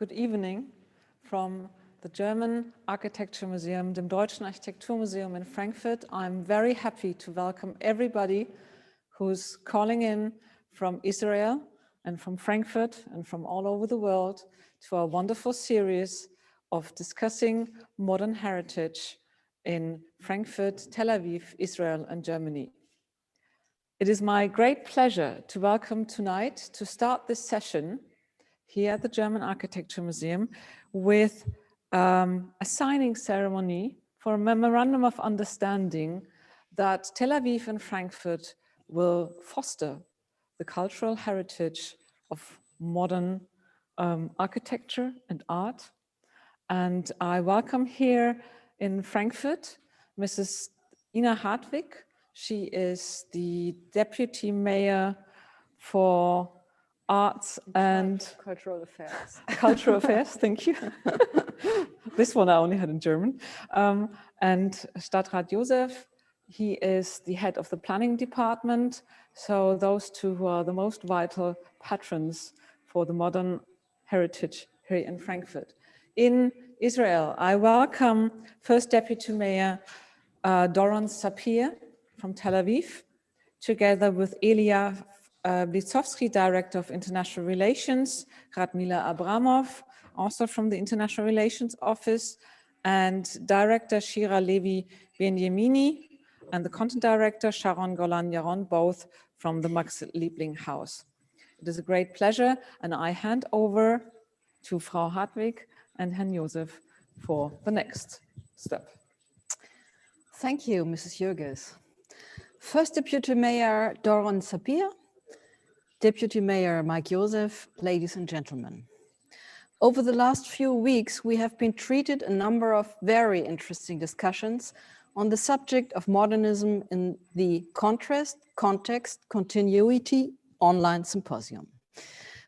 Good evening from the German Architecture Museum, dem Deutschen Architekturmuseum in Frankfurt. I'm very happy to welcome everybody who's calling in from Israel and from Frankfurt and from all over the world to our wonderful series of discussing modern heritage in Frankfurt, Tel Aviv, Israel, and Germany. It is my great pleasure to welcome tonight, to start this session here at the German Architecture Museum with a signing ceremony for a memorandum of understanding that Tel Aviv and Frankfurt will foster the cultural heritage of modern architecture and art. And I welcome here in Frankfurt, Mrs. Ina Hartwig. She is the Deputy Mayor for Arts and Cultural Affairs. Cultural Affairs, thank you. This one I only had in German. And Stadtrat Josef, he is the head of the planning department. So those two who are the most vital patrons for the modern heritage here in Frankfurt. In Israel, I welcome First Deputy Mayor Doron Sapir from Tel Aviv, together with Elia Blitzowski, Director of International Relations, Radmila Abramov, also from the International Relations Office, and Director Shira Levi Benyamini, and the Content Director Sharon Golan-Yaron, both from the Max Liebling House. It is a great pleasure, and I hand over to Frau Hartwig and Herrn Josef for the next step. Thank you, Mrs. Jürges. First Deputy Mayor Doron Sapir, Deputy Mayor Mike Josef, ladies and gentlemen. Over the last few weeks, we have been treated a number of very interesting discussions on the subject of modernism in the Kontrast, Kontext, Kontinuität online symposium.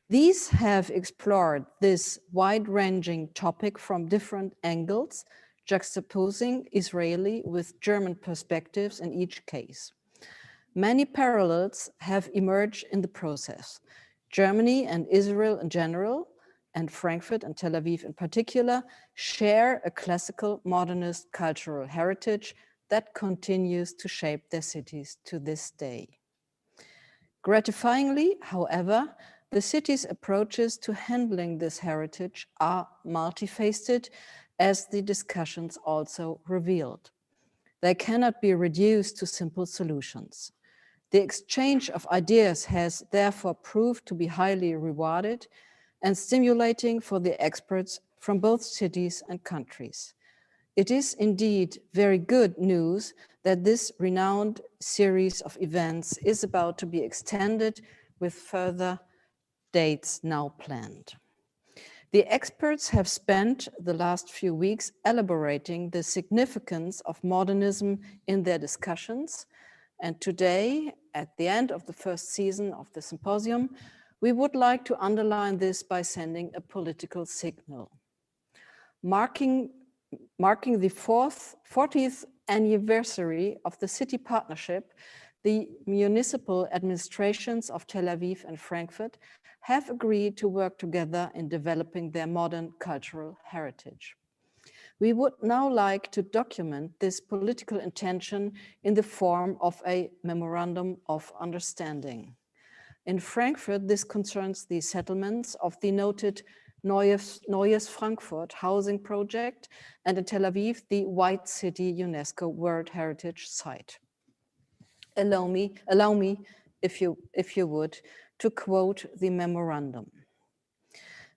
These have explored this wide-ranging topic from different angles, juxtaposing Israeli with German perspectives in each case. Many parallels have emerged in the process. Germany and Israel in general, and Frankfurt and Tel Aviv in particular, share a classical modernist cultural heritage that continues to shape their cities to this day. Gratifyingly, however, the city's approaches to handling this heritage are multifaceted, as the discussions also revealed. They cannot be reduced to simple solutions. The exchange of ideas has therefore proved to be highly rewarded and stimulating for the experts from both cities and countries. It is indeed very good news that this renowned series of events is about to be extended with further dates now planned. The experts have spent the last few weeks elaborating the significance of modernism in their discussions. And today, at the end of the first season of the symposium, we would like to underline this by sending a political signal. Marking the 40th anniversary of the city partnership, the municipal administrations of Tel Aviv and Frankfurt have agreed to work together in developing their modern cultural heritage. We would now like to document this political intention in the form of a memorandum of understanding. In Frankfurt, this concerns the settlements of the noted Neues Frankfurt housing project, and in Tel Aviv, the White City UNESCO World Heritage Site. Allow me, if you would, to quote the memorandum.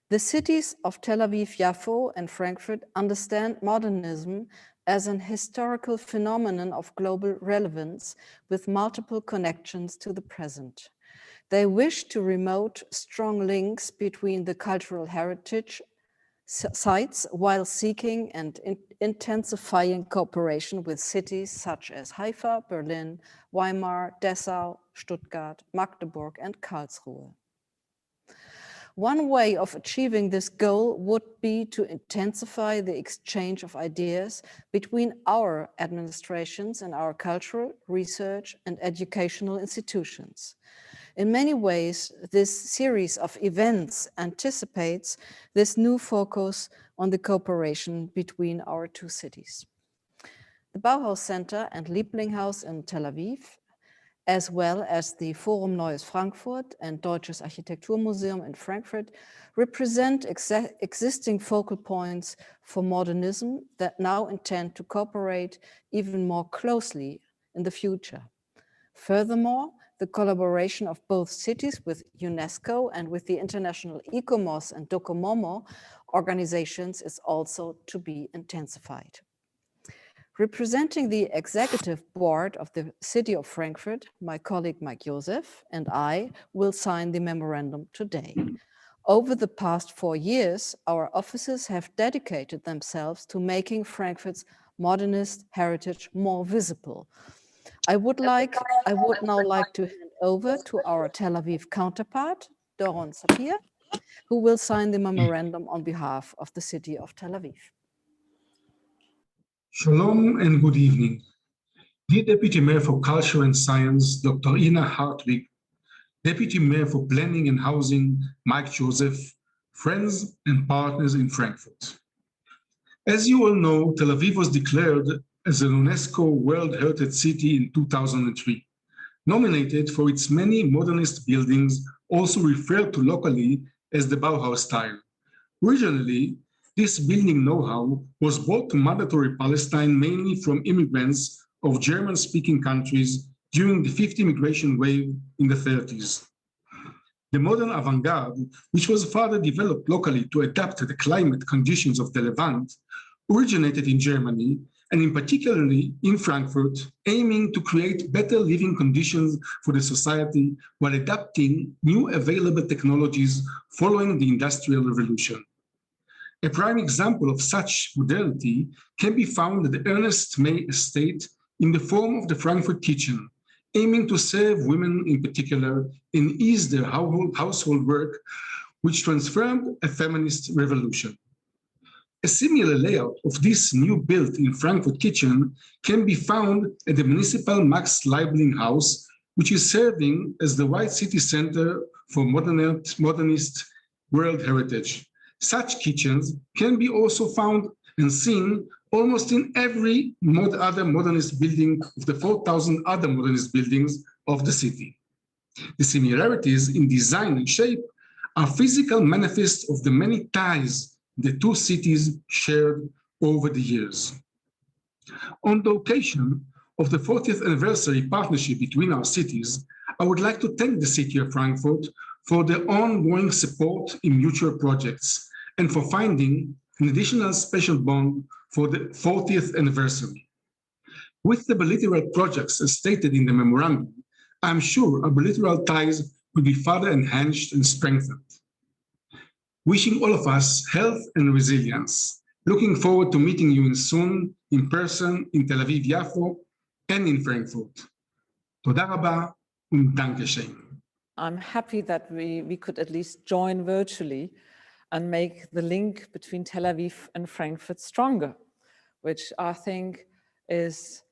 The cities of Tel Aviv, Yafo, and Frankfurt understand modernism as an historical phenomenon of global relevance with multiple connections to the present. They wish to promote strong links between the cultural heritage sites while seeking and intensifying cooperation with cities such as Haifa, Berlin, Weimar, Dessau, Stuttgart, Magdeburg, and Karlsruhe. One way of achieving this goal would be to intensify the exchange of ideas between our administrations and our cultural, research, and educational institutions. In many ways, this series of events anticipates this new focus on the cooperation between our two cities. The Bauhaus Center and Lieblinghaus in Tel Aviv, as well as the Forum Neues Frankfurt and Deutsches Architekturmuseum in Frankfurt, represent existing focal points for modernism that now intend to cooperate even more closely in the future. Furthermore, the collaboration of both cities with UNESCO and with the international ICOMOS and DOCOMOMO organizations is also to be intensified. Representing the executive board of the City of Frankfurt, my colleague Mike Joseph and I will sign the memorandum today. Over the past 4 years, our offices have dedicated themselves to making Frankfurt's modernist heritage more visible. I would now like to hand over to our Tel Aviv counterpart, Doron Sapir, who will sign the memorandum on behalf of the City of Tel Aviv. Shalom and good evening. Dear Deputy Mayor for Culture and Science, Dr. Ina Hartwig, Deputy Mayor for Planning and Housing, Mike Joseph, friends and partners in Frankfurt. As you all know, Tel Aviv was declared as an UNESCO World Heritage City in 2003, nominated for its many modernist buildings, also referred to locally as the Bauhaus style. Originally, this building know-how was brought to mandatory Palestine mainly from immigrants of German-speaking countries during the 50 immigration wave in the 30s. The modern avant-garde, which was further developed locally to adapt to the climate conditions of the Levant, originated in Germany and in particularly in Frankfurt, aiming to create better living conditions for the society while adapting new available technologies following the Industrial Revolution. A prime example of such modernity can be found at the Ernest May estate in the form of the Frankfurt Kitchen, aiming to serve women in particular and ease their household work, which transformed a feminist revolution. A similar layout of this new built in Frankfurt Kitchen can be found at the municipal Max Leibling House, which is serving as the White City Center for Modernist World Heritage. Such kitchens can be also found and seen almost in every other modernist building of the 4,000 other modernist buildings of the city. The similarities in design and shape are physical manifests of the many ties the two cities shared over the years. On the occasion of the 40th anniversary partnership between our cities, I would like to thank the City of Frankfurt for their ongoing support in mutual projects and for finding an additional special bond for the 40th anniversary. With the bilateral projects as stated in the memorandum, I'm sure our bilateral ties will be further enhanced and strengthened. Wishing all of us health and resilience. Looking forward to meeting you soon in person in Tel Aviv, Yafo, and in Frankfurt. Toda rabba und danke schön. I'm happy that we could at least join virtually and make the link between Tel Aviv and Frankfurt stronger, which I think is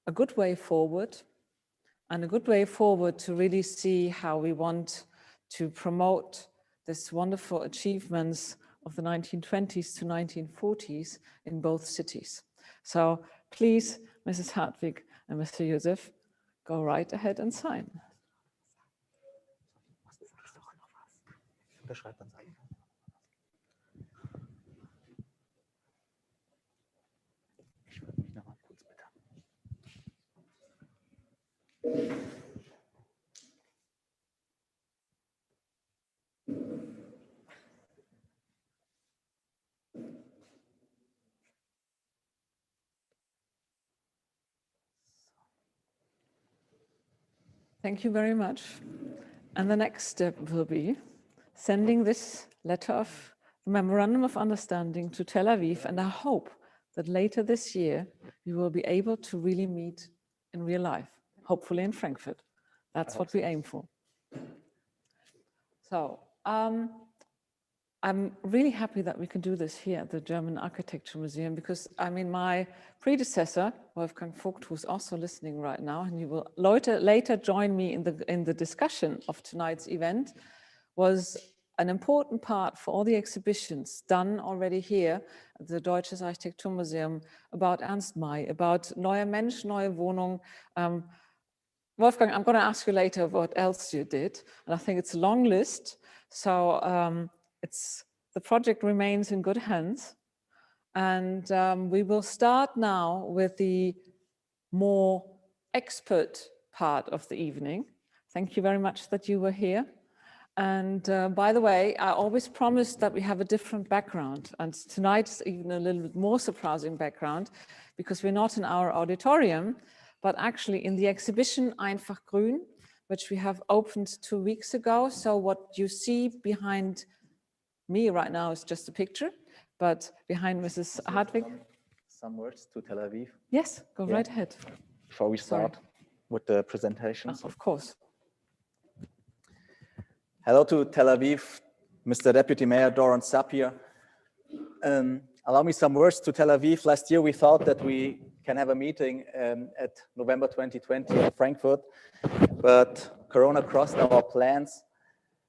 a good way forward, and a good way forward to really see how we want to promote this wonderful achievements of the 1920s to 1940s in both cities. So please, Mrs. Hartwig and Mr. Joseph, go right ahead and sign. Thank you very much. And the next step will be sending this letter of memorandum of understanding to Tel Aviv, and I hope that later this year we will be able to really meet in real life, hopefully in Frankfurt. That's what we aim for. So I I'm really happy that we can do this here at the German Architecture Museum, because I mean, my predecessor, Wolfgang Vogt, who's also listening right now, and you will later join me in the discussion of tonight's event, was an important part for all the exhibitions done already here at the Deutsches Architekturmuseum about Ernst May, about Neuer Mensch, Neue Wohnung. Wolfgang, I'm going to ask you later what else you did, and I think it's a long list. So the project remains in good hands, and we will start now with the more expert part of the evening. Thank you very much that you were here. And by the way, I always promised that we have a different background, and tonight's even a little bit more surprising background, because we're not in our auditorium, but actually in the exhibition Einfach Grün, which we have opened 2 weeks ago. So what you see behind me right now is just a picture, but behind Mrs. Hartwig. Some words to Tel Aviv. Yes, go right ahead. Before we start with the presentations. Of course. Hello to Tel Aviv, Mr. Deputy Mayor Doron Sapir. Allow me some words to Tel Aviv. Last year we thought that we can have a meeting at November 2020 in Frankfurt, but Corona crossed our plans.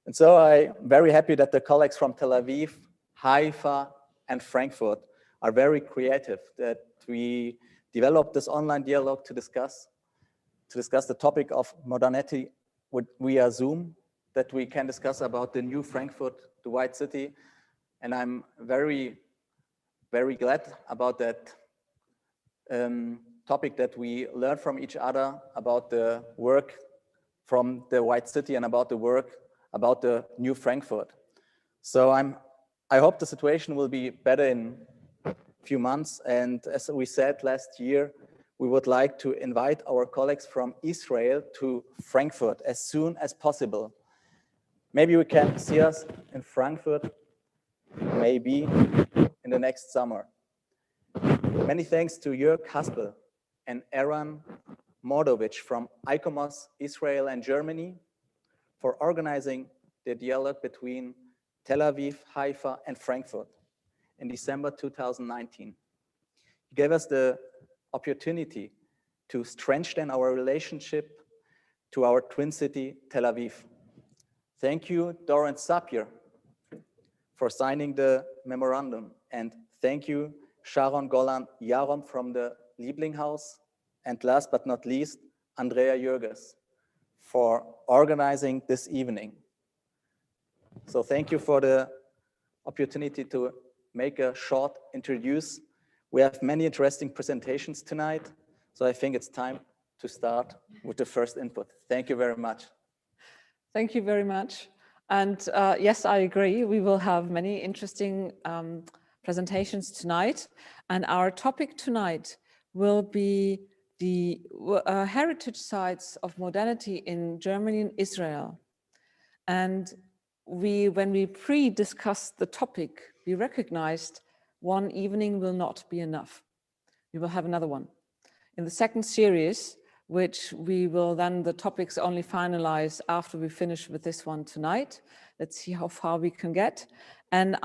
And so I'm very happy that the colleagues from Tel Aviv, Haifa, and Frankfurt are very creative, that we developed this online dialogue to discuss the topic of modernity via Zoom, that we can discuss about the new Frankfurt, the White City. And I'm very, very glad about that topic, that we learn from each other about the work from the White City and about the work about the new Frankfurt. So I hope the situation will be better in a few months. And as we said last year, we would like to invite our colleagues from Israel to Frankfurt as soon as possible. Maybe we can see us in Frankfurt, maybe in the next summer. Many thanks to Jörg Haspel and Aaron Mordovich from ICOMOS, Israel and Germany for organizing the dialogue between Tel Aviv, Haifa, and Frankfurt in December 2019. He gave us the opportunity to strengthen our relationship to our twin city, Tel Aviv. Thank you, Doron Sapir, for signing the memorandum, and thank you, Sharon Golan Yarom from the Lieblinghaus, and last but not least, Andrea Jürges, for organizing this evening. So thank you for the opportunity to make a short introduce. We have many interesting presentations tonight, so I think it's time to start with the first input. Thank you very much. Thank you very much. And yes, I agree. We will have many interesting presentations tonight. And our topic tonight will be the heritage sites of modernity in Germany and Israel. And when we pre-discussed the topic, we recognized one evening will not be enough. We will have another one. In the second series, which we will then, the topics only finalize after we finish with this one tonight. Let's see how far we can get. And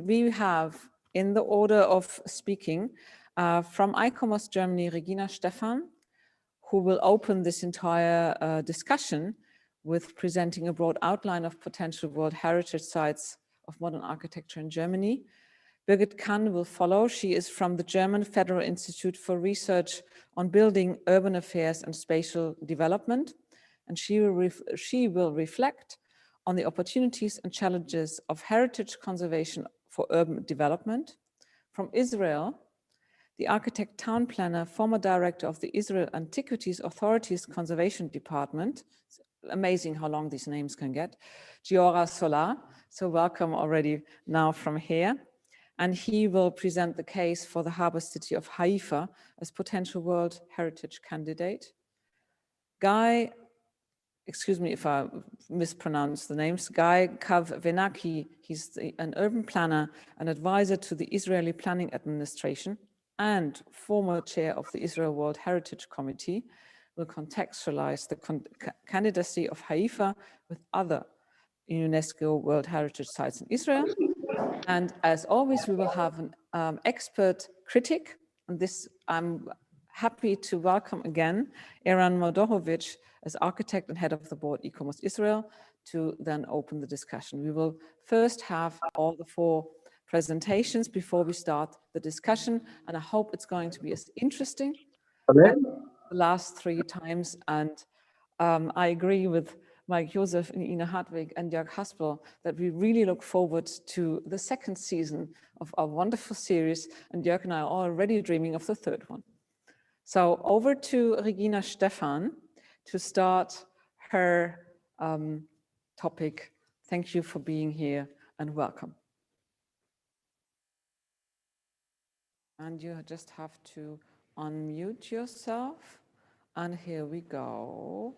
we have, in the order of speaking, from ICOMOS Germany, Regina Stephan, who will open this entire discussion with presenting a broad outline of potential World Heritage Sites of modern architecture in Germany. Birgit Kann will follow. She is from the German Federal Institute for Research on Building, Urban Affairs and Spatial Development, and she will reflect on the opportunities and challenges of heritage conservation for urban development. From Israel, the architect town planner, former director of the Israel Antiquities Authority's Conservation Department. It's amazing how long these names can get. Giora Solar, so welcome already now from here. And he will present the case for the harbor city of Haifa as potential World Heritage candidate. Guy, excuse me if I mispronounce the names, Guy Kav Venaki, he's an urban planner and advisor to the Israeli Planning Administration and former chair of the Israel World Heritage Committee, will contextualize the candidacy of Haifa with other UNESCO World Heritage Sites in Israel. And as always, we will have an expert critic. And this, I'm happy to welcome again Eran Mordorovic as architect and head of the board E-Commerce Israel to then open the discussion. We will first have all the 4 presentations before we start the discussion. And I hope it's going to be as interesting as the last 3 times. And I agree with Mike Josef and Ina Hartwig and Jörg Haspel that we really look forward to the 2nd season of our wonderful series. And Jörg and I are already dreaming of the 3rd one. So over to Regina Stephan to start her topic. Thank you for being here and welcome. And you just have to unmute yourself. And here we go.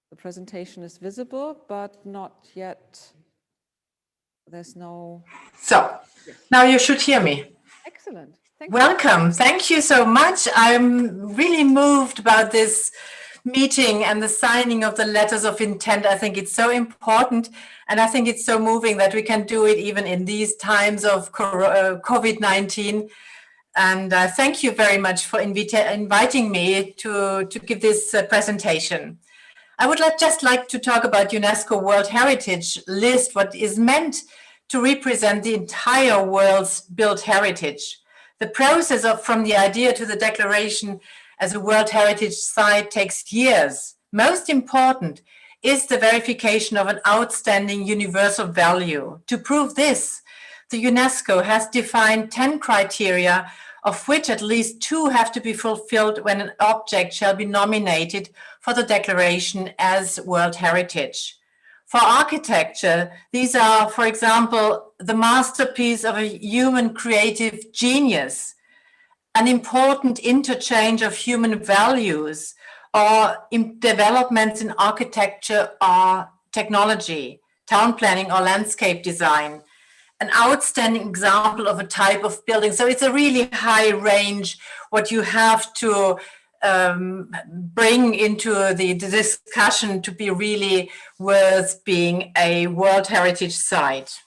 The presentation is visible, but not yet. There's no... So, now you should hear me. Excellent. Thank you. Welcome. Thank you so much. I'm really moved about this meeting and the signing of the letters of intent. I think it's so important, and I think it's so moving that we can do it even in these times of COVID-19. And thank you very much for inviting me to give this presentation. I would just like to talk about UNESCO World Heritage List, what is meant to represent the entire world's built heritage. The process from the idea to the declaration as a World Heritage Site takes years. Most important is the verification of an outstanding universal value. To prove this, the UNESCO has defined 10 criteria, of which at least 2 have to be fulfilled when an object shall be nominated for the declaration as World Heritage. For architecture, these are, for example, the masterpiece of a human creative genius, an important interchange of human values, or developments in architecture or technology, town planning or landscape design, an outstanding example of a type of building. So it's a really high range what you have to bring into the discussion to be really worth being a World Heritage Site.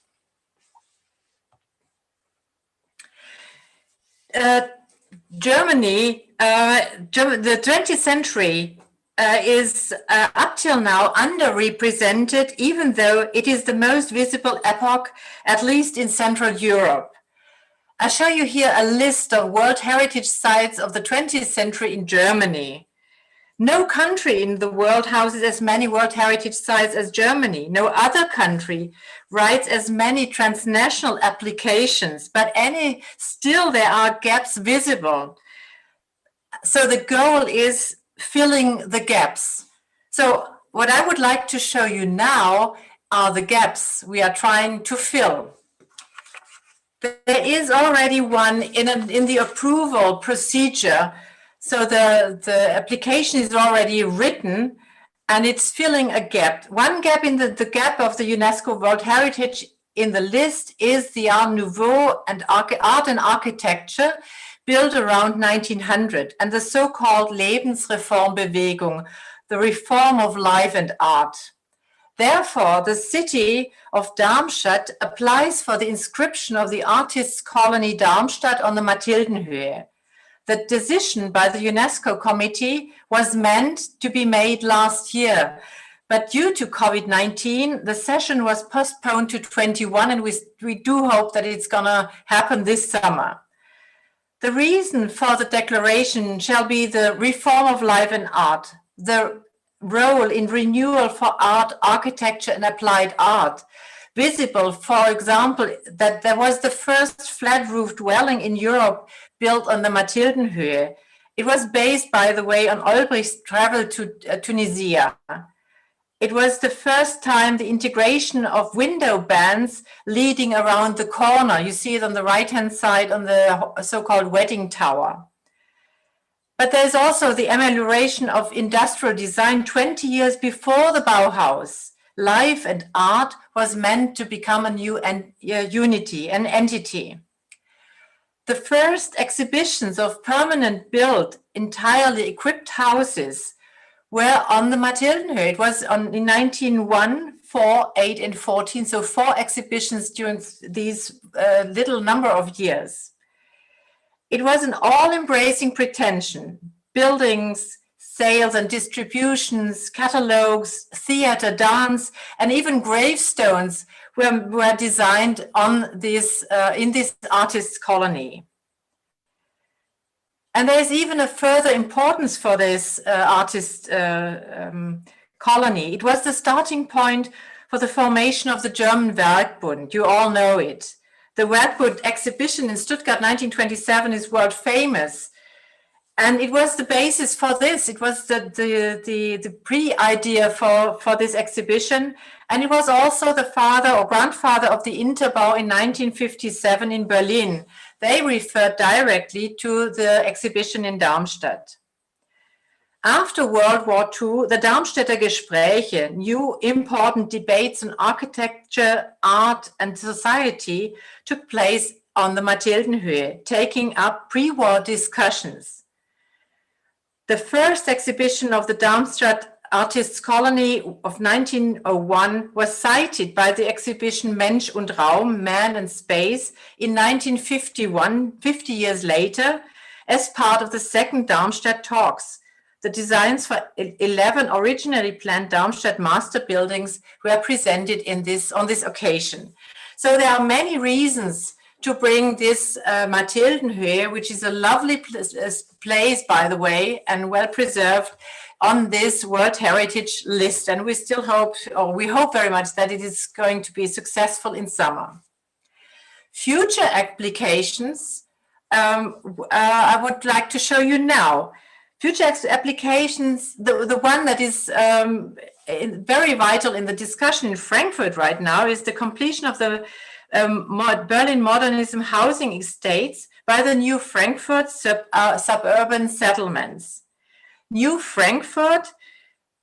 Germany, the 20th century is up till now underrepresented, even though it is the most visible epoch, at least in Central Europe. I show you here a list of World Heritage Sites of the 20th century in Germany. No country in the world houses as many World Heritage Sites as Germany. No other country writes as many transnational applications, but still there are gaps visible. So the goal is filling the gaps. So what I would like to show you now are the gaps we are trying to fill. There is already one in the approval procedure. So the application is already written and it's filling a gap. One gap in the gap of the UNESCO World Heritage in the list is the Art Nouveau and art and architecture built around 1900 and the so-called Lebensreformbewegung, the reform of life and art. Therefore, the city of Darmstadt applies for the inscription of the artists' colony Darmstadt on the Mathildenhöhe. The decision by the UNESCO committee was meant to be made last year, but due to COVID-19, the session was postponed to 21, and we do hope that it's gonna happen this summer. The reason for the declaration shall be the reform of life and art, the role in renewal for art, architecture, and applied art. Visible, for example, that there was the first flat-roof dwelling in Europe built on the Mathildenhöhe. It was based, by the way, on Olbricht's travel to Tunisia. It was the first time the integration of window bands leading around the corner. You see it on the right-hand side on the so-called wedding tower. But there's also the amelioration of industrial design 20 years before the Bauhaus. Life and art was meant to become a new unity, an entity. The first exhibitions of permanent built, entirely equipped houses were on the Mathildenhöhe. It was in 1901, 4, 8, and 14, so 4 exhibitions during these little number of years. It was an all-embracing pretension. Buildings, sales and distributions, catalogs, theater, dance, and even gravestones were designed on this, in this artist's colony. And there's even a further importance for this artist colony. It was the starting point for the formation of the German Werkbund. You all know it. The Werkbund exhibition in Stuttgart 1927 is world famous. And it was the basis for this. It was the pre-idea for this exhibition. And it was also the father or grandfather of the Interbau in 1957 in Berlin. They referred directly to the exhibition in Darmstadt. After World War II, the Darmstädter Gespräche, new important debates on architecture, art, and society took place on the Mathildenhöhe, taking up pre-war discussions. The first exhibition of the Darmstadt Artists Colony of 1901 was cited by the exhibition Mensch und Raum, Man and Space, in 1951, 50 years later, as part of the second Darmstadt talks. The designs for 11 originally planned Darmstadt master buildings were presented on this occasion. So there are many reasons to bring this Mathildenhöhe, which is a lovely place, by the way, and well preserved, on this World Heritage list. And we still hope, or we hope very much, that it is going to be successful in summer. Future applications, I would like to show you now. Future applications, the one that is very vital in the discussion in Frankfurt right now is the completion of the Berlin modernism housing estates by the New Frankfurt suburban settlements. New Frankfurt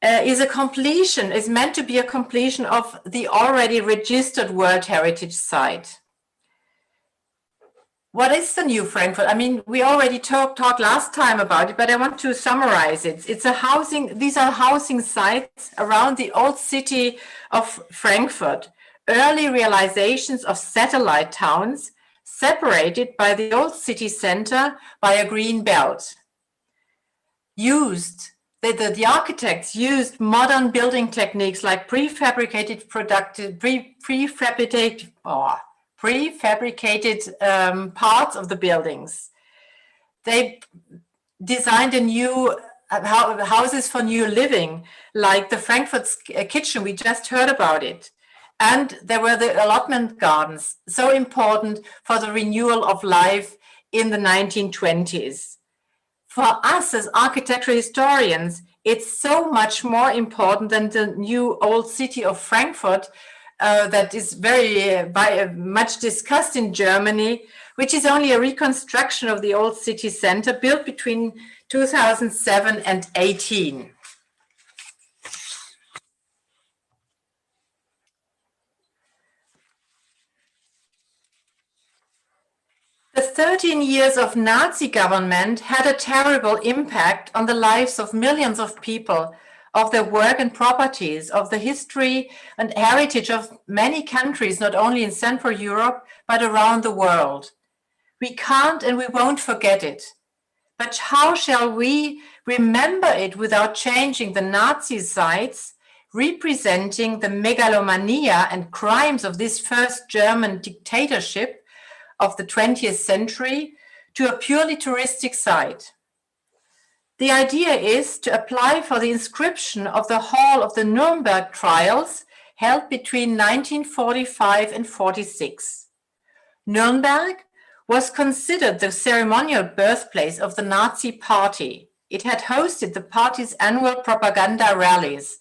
is meant to be a completion of the already registered World Heritage Site. What is the New Frankfurt? I mean, we already talked last time about it, but I want to summarize it. These are housing sites around the old city of Frankfurt, early realizations of satellite towns separated by the old city center by a green belt. The architects used modern building techniques like prefabricated parts of the buildings. They designed a new houses for new living, like the Frankfurt kitchen, we just heard about it. And there were the allotment gardens, so important for the renewal of life in the 1920s. For us as architectural historians, it's so much more important than the new old city of Frankfurt, that is very much discussed in Germany, which is only a reconstruction of the old city center built between 2007 and 2018. The 13 years of Nazi government had a terrible impact on the lives of millions of people, of their work and properties, of the history and heritage of many countries, not only in Central Europe, but around the world. We can't and we won't forget it. But how shall we remember it without changing the Nazi sites, representing the megalomania and crimes of this first German dictatorship of the 20th century to a purely touristic site? The idea is to apply for the inscription of the hall of the Nuremberg trials held between 1945 and 46. Nuremberg was considered the ceremonial birthplace of the Nazi party. It had hosted the party's annual propaganda rallies,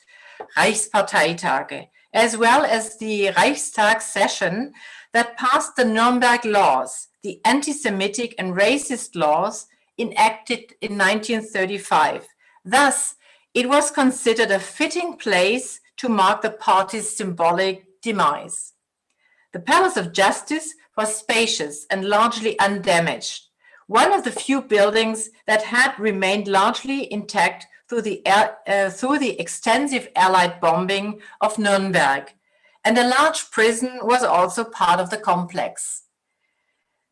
Reichsparteitage, as well as the Reichstag session that passed the Nuremberg laws, the anti-Semitic and racist laws enacted in 1935. Thus, it was considered a fitting place to mark the party's symbolic demise. The Palace of Justice was spacious and largely undamaged, one of the few buildings that had remained largely intact through the extensive Allied bombing of Nuremberg, and a large prison was also part of the complex.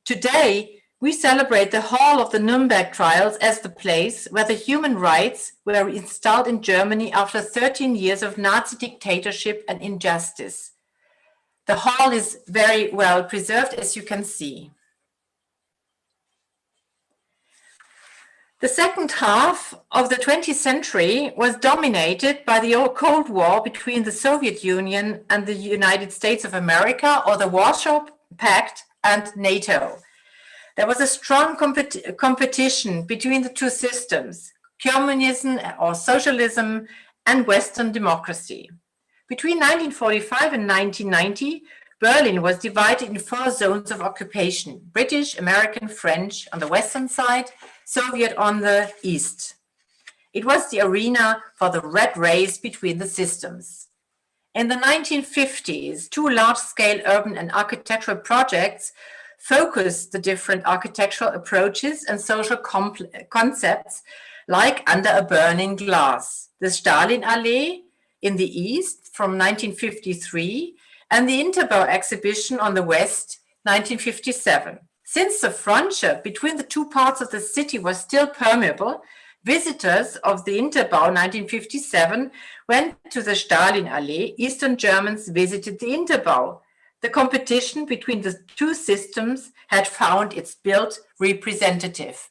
Today, we celebrate the Hall of the Nuremberg trials as the place where the human rights were installed in Germany after 13 years of Nazi dictatorship and injustice. The hall is very well preserved, as you can see. The second half of the 20th century was dominated by the Cold War between the Soviet Union and the United States of America, or the Warsaw Pact, and NATO. There was a strong competition between the two systems, communism or socialism and Western democracy. Between 1945 and 1990, Berlin was divided in 4 zones of occupation: British, American, French on the western side, Soviet on the east. It was the arena for the red race between the systems. In the 1950s, 2 large-scale urban and architectural projects focused the different architectural approaches and social concepts, like Under a Burning Glass, the Stalinallee in the east from 1953, and the Interbau exhibition on the west, 1957. Since the frontier between the 2 parts of the city was still permeable, visitors of the Interbau 1957 went to the Stalinallee. Eastern Germans visited the Interbau. The competition between the 2 systems had found its built representative.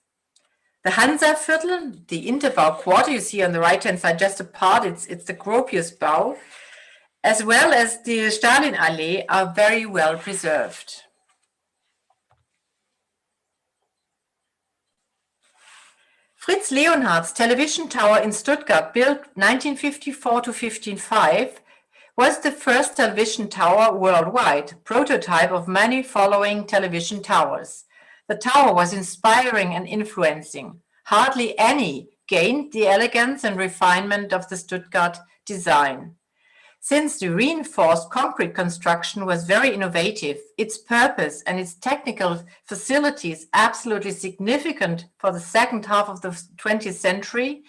The Hansaviertel, the Interbau quarter, you see on the right-hand side just a part, it's the Gropiusbau, as well as the Stalinallee are very well preserved. Fritz Leonhardt's television tower in Stuttgart, built 1954 to 1955, was the first television tower worldwide, prototype of many following television towers. The tower was inspiring and influencing. Hardly any gained the elegance and refinement of the Stuttgart design. Since the reinforced concrete construction was very innovative, its purpose and its technical facilities absolutely significant for the second half of the 20th century,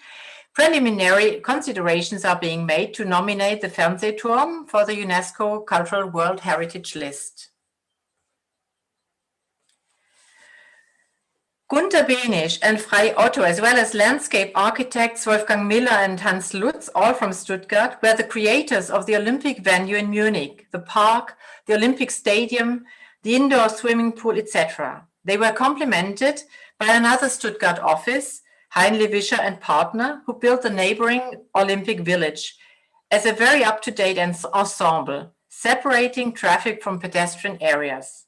preliminary considerations are being made to nominate the Fernsehturm for the UNESCO Cultural World Heritage List. Gunter Benisch and Frei Otto, as well as landscape architects Wolfgang Miller and Hans Lutz, all from Stuttgart, were the creators of the Olympic venue in Munich, the park, the Olympic Stadium, the indoor swimming pool, etc. They were complemented by another Stuttgart office, Heinle Wischer and Partner, who built the neighboring Olympic Village as a very up-to-date ensemble, separating traffic from pedestrian areas.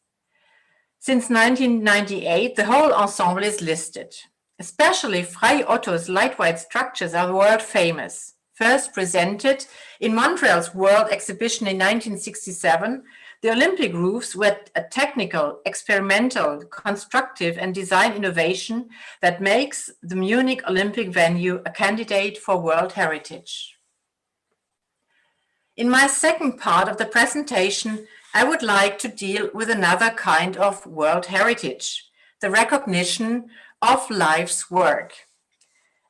Since 1998, the whole ensemble is listed. Especially Frei Otto's light-white structures are world famous. First presented in Montreal's World Exhibition in 1967, the Olympic roofs were a technical, experimental, constructive and design innovation that makes the Munich Olympic venue a candidate for World Heritage. In my second part of the presentation, I would like to deal with another kind of World Heritage, the recognition of life's work.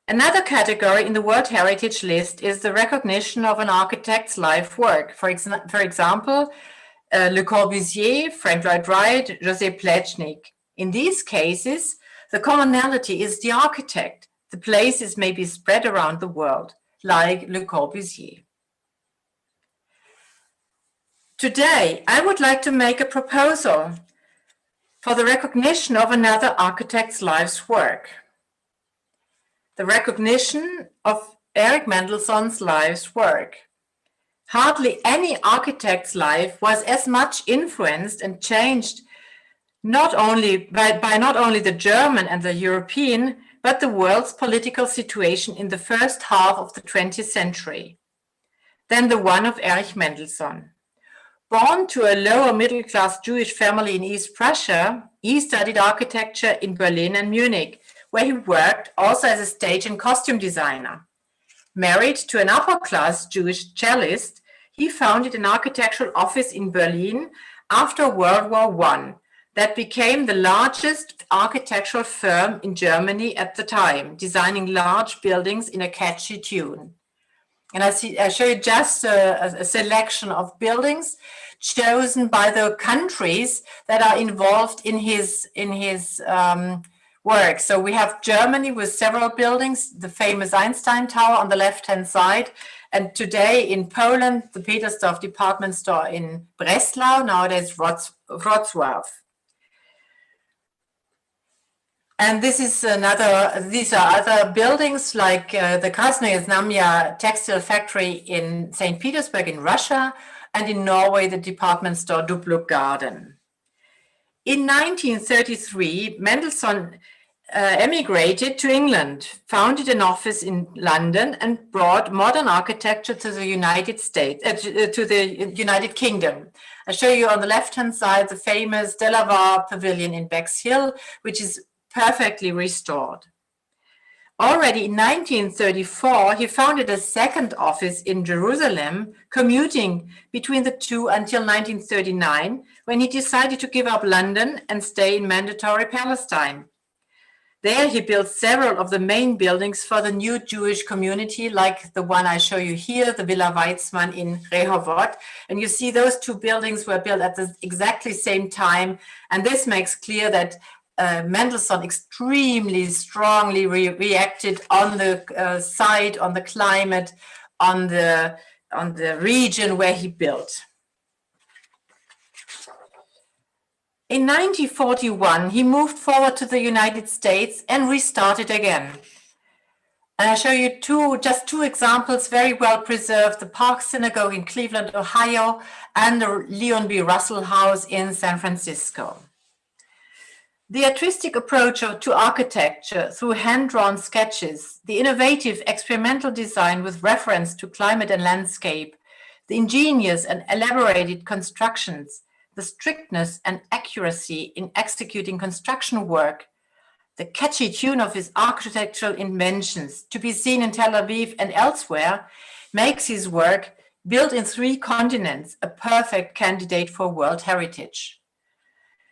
Another category in the World Heritage list is the recognition of an architect's life work. For example, Le Corbusier, Frank Lloyd Wright, José Plečnik. In these cases, the commonality is the architect. The places may be spread around the world, like Le Corbusier. Today, I would like to make a proposal for the recognition of another architect's life's work. The recognition of Erich Mendelssohn's life's work. Hardly any architect's life was as much influenced and changed not only by not only the German and the European, but the world's political situation in the first half of the 20th century than the one of Erich Mendelssohn. Born to a lower middle-class Jewish family in East Prussia, he studied architecture in Berlin and Munich, where he worked also as a stage and costume designer. Married to an upper-class Jewish cellist, he founded an architectural office in Berlin after World War I that became the largest architectural firm in Germany at the time, designing large buildings in a catchy tune. And I show you just a selection of buildings chosen by the countries that are involved in his work. So we have Germany with several buildings, the famous Einstein Tower on the left-hand side. And today in Poland, the Petersdorf department store in Breslau, nowadays Wrocław. And this is these are other buildings like the Krasnoye Znamya textile factory in St. Petersburg in Russia, and in Norway, the department store Dubluk Garden. In 1933, Mendelssohn emigrated to England, founded an office in London, and brought modern architecture to the United States, to the United Kingdom. I show you on the left-hand side the famous Delaware Pavilion in Bexhill, which is perfectly restored. Already in 1934, he founded a second office in Jerusalem, commuting between the two until 1939, when he decided to give up London and stay in mandatory Palestine. There he built several of the main buildings for the new Jewish community, like the one I show you here, the Villa Weizmann in Rehovot. And you see those two buildings were built at the exactly same time. And this makes clear that Mendelssohn extremely strongly reacted on the site, on the climate, on the region where he built. In 1941, he moved forward to the United States and restarted again. And I show you just two examples, very well preserved, the Park Synagogue in Cleveland, Ohio, and the Leon B. Russell House in San Francisco. The artistic approach to architecture through hand-drawn sketches, the innovative experimental design with reference to climate and landscape, the ingenious and elaborated constructions, the strictness and accuracy in executing construction work, the catchy tune of his architectural inventions to be seen in Tel Aviv and elsewhere makes his work, built in 3 continents, a perfect candidate for World Heritage.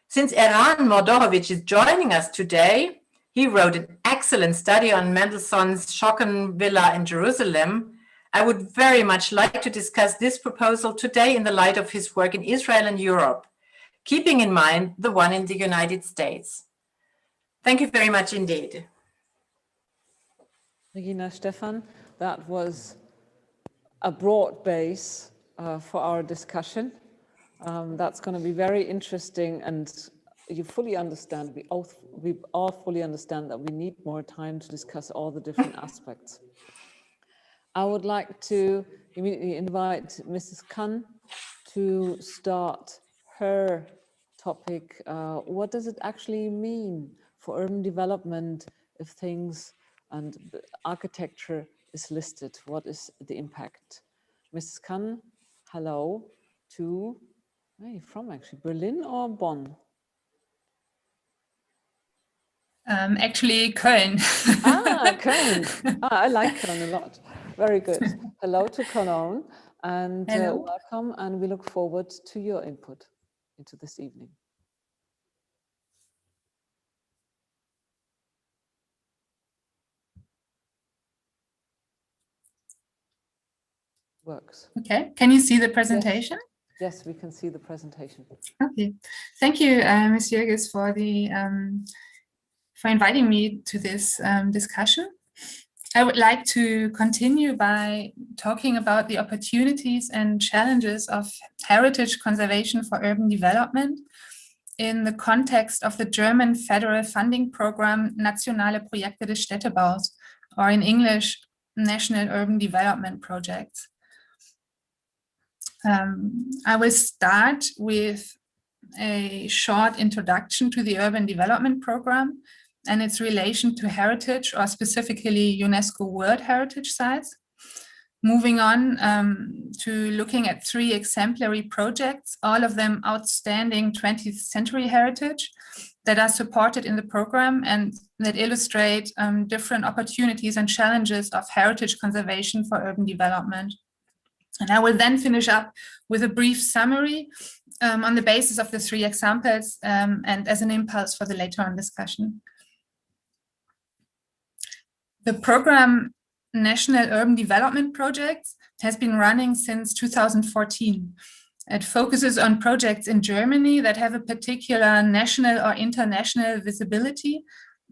Since Eran Mordorovic is joining us today, he wrote an excellent study on Mendelssohn's Schocken Villa in Jerusalem. I would very much like to discuss this proposal today in the light of his work in Israel and Europe, keeping in mind the one in the United States. Thank you very much indeed. Regina Stephan, that was a broad base for our discussion. That's going to be very interesting, and you fully understand, we all fully understand that we need more time to discuss all the different aspects. I would like to immediately invite Mrs. Kann to start her topic. What does it actually mean for urban development if things and architecture is listed? What is the impact? Mrs. Kann, hello to, where are you from actually, Berlin or Bonn? Actually, Köln. Köln. I like Köln a lot. Very good. Hello to Cologne, and welcome, and we look forward to your input into this evening. Works. Okay, can you see the presentation? Yes, we can see the presentation. Okay, thank you, Ms. Jürges, for inviting me to this discussion. I would like to continue by talking about the opportunities and challenges of heritage conservation for urban development in the context of the German federal funding program Nationale Projekte des Städtebaus, or in English, National Urban Development Projects. I will start with a short introduction to the Urban Development Program and its relation to heritage, or specifically UNESCO World Heritage Sites. Moving on to looking at 3 exemplary projects, all of them outstanding 20th century heritage that are supported in the program and that illustrate different opportunities and challenges of heritage conservation for urban development. And I will then finish up with a brief summary on the basis of the 3 examples and as an impulse for the later on discussion. The program National Urban Development Projects has been running since 2014. It focuses on projects in Germany that have a particular national or international visibility,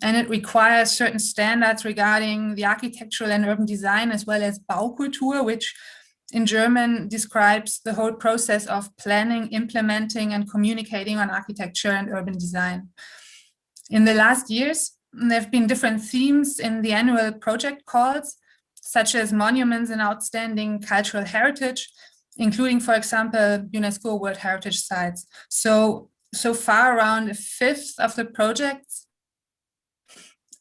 and it requires certain standards regarding the architectural and urban design, as well as Baukultur, which in German describes the whole process of planning, implementing, and communicating on architecture and urban design. In the last years, there have been different themes in the annual project calls, such as monuments and outstanding cultural heritage, including, for example, UNESCO World Heritage Sites. So far, around a fifth of the projects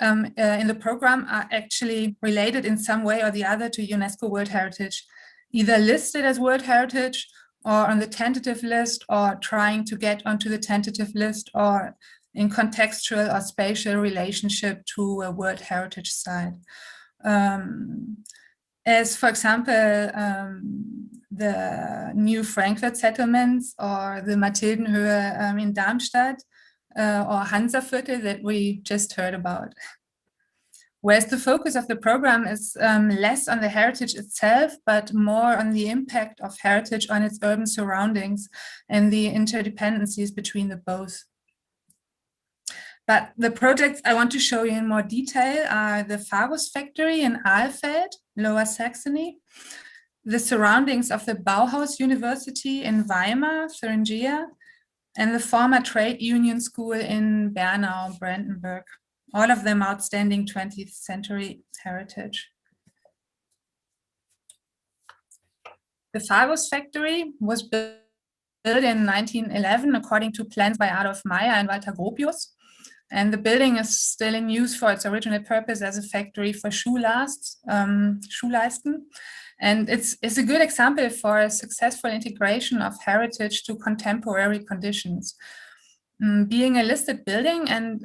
in the program are actually related in some way or the other to UNESCO World Heritage, either listed as World Heritage or on the tentative list, or trying to get onto the tentative list, or in contextual or spatial relationship to a World Heritage Site. As, for example, the new Frankfurt settlements, or the Mathildenhöhe in Darmstadt, or Hansaviertel that we just heard about. Whereas the focus of the program is less on the heritage itself, but more on the impact of heritage on its urban surroundings and the interdependencies between the both. But the projects I want to show you in more detail are the Fagus factory in Alfeld, Lower Saxony, the surroundings of the Bauhaus University in Weimar, Thuringia, and the former trade union school in Bernau, Brandenburg. All of them outstanding 20th century heritage. The Fagus factory was built in 1911 according to plans by Adolf Meyer and Walter Gropius. And the building is still in use for its original purpose as a factory for Schuhleisten. And it's a good example for a successful integration of heritage to contemporary conditions. Being a listed building and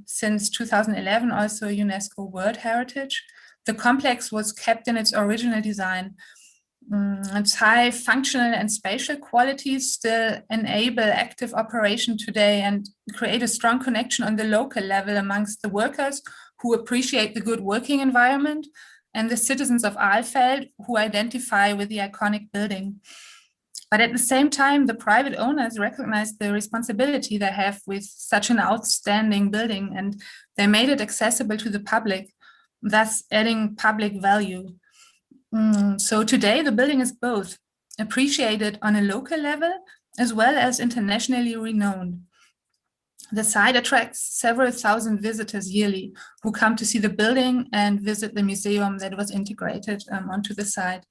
since 2011 also UNESCO World Heritage, the complex was kept in its original design. Its high functional and spatial qualities still enable active operation today and create a strong connection on the local level amongst the workers who appreciate the good working environment and the citizens of Alfeld who identify with the iconic building. But at the same time, the private owners recognize the responsibility they have with such an outstanding building, and they made it accessible to the public, thus adding public value. So today, the building is both appreciated on a local level as well as internationally renowned. The site attracts several thousand visitors yearly who come to see the building and visit the museum that was integrated onto the site.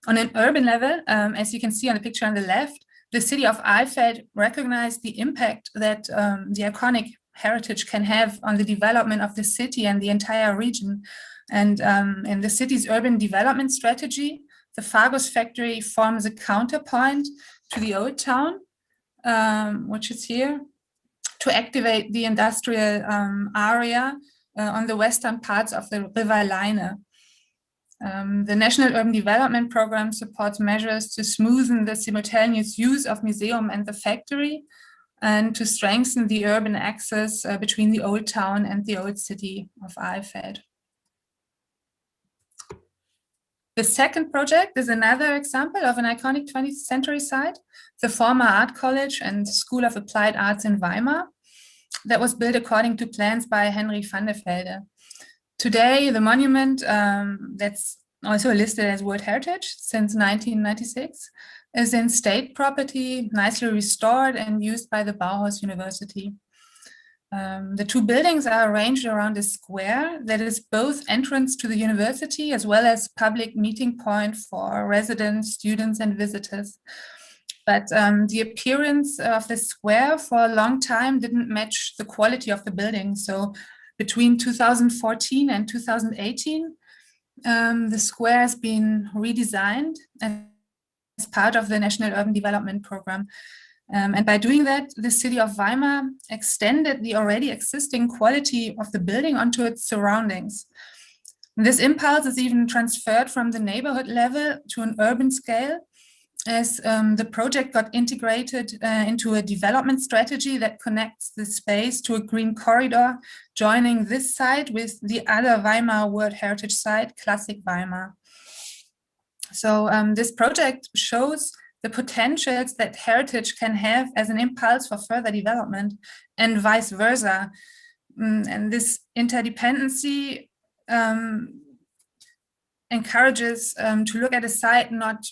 On an urban level, as you can see on the picture on the left, the city of Alfeld recognized the impact that the iconic heritage can have on the development of the city and the entire region. And in the city's urban development strategy, the Fagus factory forms a counterpoint to the old town, which is here, to activate the industrial area on the western parts of the River Leine. The National Urban Development Program supports measures to smoothen the simultaneous use of museum and the factory, and to strengthen the urban access between the old town and the old city of Alfeld. The second project is another example of an iconic 20th century site, the former Art College and School of Applied Arts in Weimar, that was built according to plans by Henry van der Velde. Today, the monument, that's also listed as World Heritage since 1996, is in state property, nicely restored and used by the Bauhaus University. The two buildings are arranged around a square that is both entrance to the university as well as public meeting point for residents, students, and visitors. But the appearance of the square for a long time didn't match the quality of the building. So between 2014 and 2018, the square has been redesigned as part of the National Urban Development Program. And by doing that, the city of Weimar extended the already existing quality of the building onto its surroundings. And this impulse is even transferred from the neighborhood level to an urban scale. as the project got integrated into a development strategy that connects the space to a green corridor, joining this site with the other Weimar World Heritage Site, Classic Weimar. So this project shows the potentials that heritage can have as an impulse for further development and vice versa. And this interdependency encourages to look at a site not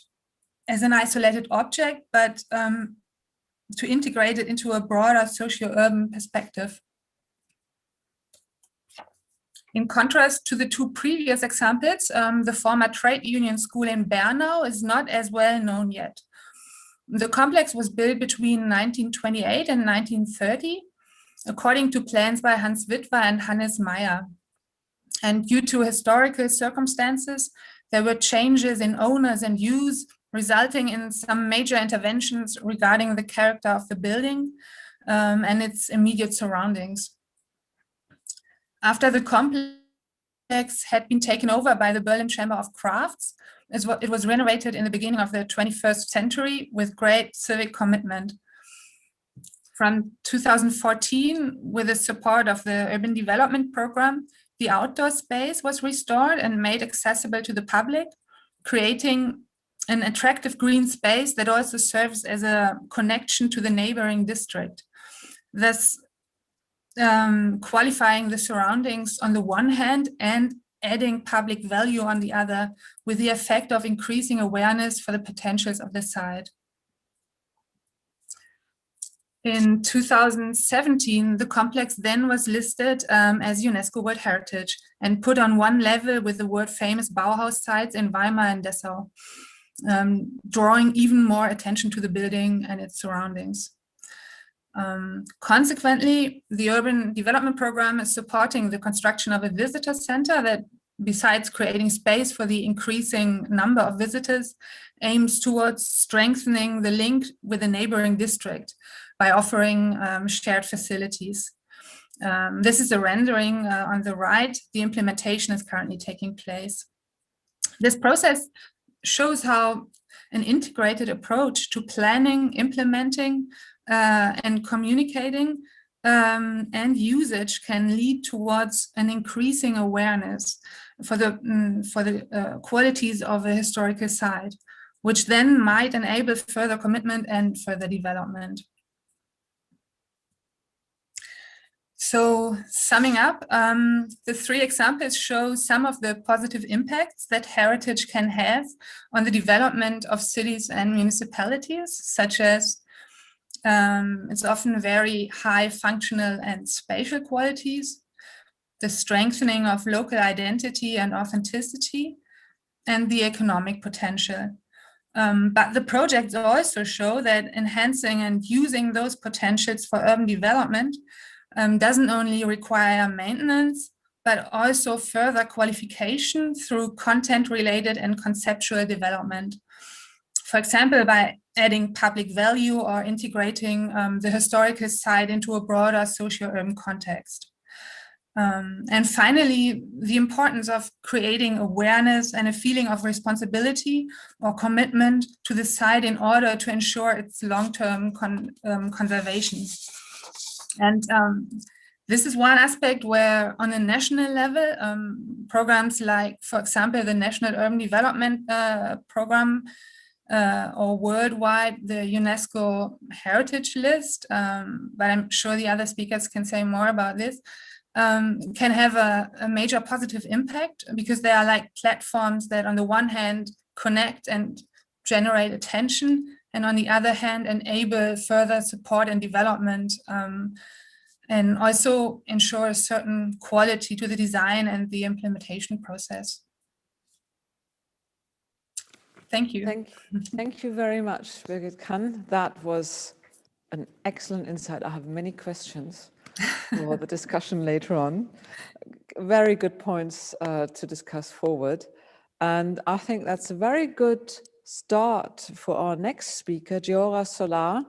as an isolated object, but to integrate it into a broader socio-urban perspective. In contrast to the two previous examples, the former trade union school in Bernau is not as well known yet. The complex was built between 1928 and 1930, according to plans by Hans Witwer and Hannes Meyer. And due to historical circumstances, there were changes in owners and use, resulting in some major interventions regarding the character of the building and its immediate surroundings. After the complex had been taken over by the Berlin Chamber of Crafts, it was renovated in the beginning of the 21st century with great civic commitment. From 2014, with the support of the Urban Development Program, the outdoor space was restored and made accessible to the public, creating an attractive green space that also serves as a connection to the neighboring district, thus qualifying the surroundings on the one hand and adding public value on the other, with the effect of increasing awareness for the potentials of the site. In 2017, the complex then was listed as UNESCO World Heritage and put on one level with the world-famous Bauhaus sites in Weimar and Dessau, drawing even more attention to the building and its surroundings. Consequently, the Urban Development Program is supporting the construction of a visitor center that, besides creating space for the increasing number of visitors, aims towards strengthening the link with the neighboring district by offering shared facilities. This is a rendering on the right. The implementation is currently taking place. This process shows how an integrated approach to planning, implementing, and communicating and usage can lead towards an increasing awareness for the qualities of a historical site, which then might enable further commitment and further development. So summing up, the three examples show some of the positive impacts that heritage can have on the development of cities and municipalities, such as it's often very high functional and spatial qualities, the strengthening of local identity and authenticity, and the economic potential. But the projects also show that enhancing and using those potentials for urban development doesn't only require maintenance, but also further qualification through content-related and conceptual development. For example, by adding public value or integrating the historical site into a broader socio-urban context. And finally, the importance of creating awareness and a feeling of responsibility or commitment to the site in order to ensure its long-term conservation. And this is one aspect where on a national level, programs like, for example, the National Urban Development Program or worldwide, the UNESCO Heritage List, but I'm sure the other speakers can say more about this, can have a major positive impact because they are like platforms that on the one hand connect and generate attention, and on the other hand enable further support and development, and also ensure a certain quality to the design and the implementation process. Thank you. Thank you very much, Birgit Kann. That was an excellent insight. I have many questions for the discussion later on. Very good points to discuss forward. And I think that's a very good start for our next speaker, Giora Solar,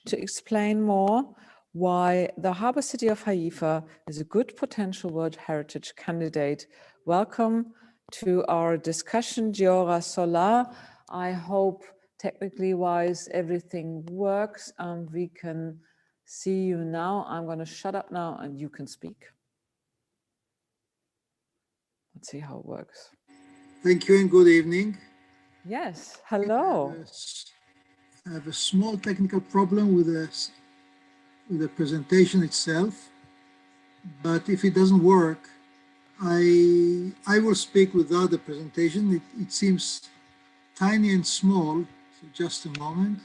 to explain more why the harbor city of Haifa is a good potential World Heritage candidate. Welcome to our discussion, Giora Solar. I hope technically wise, everything works and we can see you now. I'm going to shut up now and you can speak. Let's see how it works. Thank you and good evening. Yes, hello. I have a small technical problem with the presentation itself, but if it doesn't work, I will speak without the presentation. It seems tiny and small, so just a moment.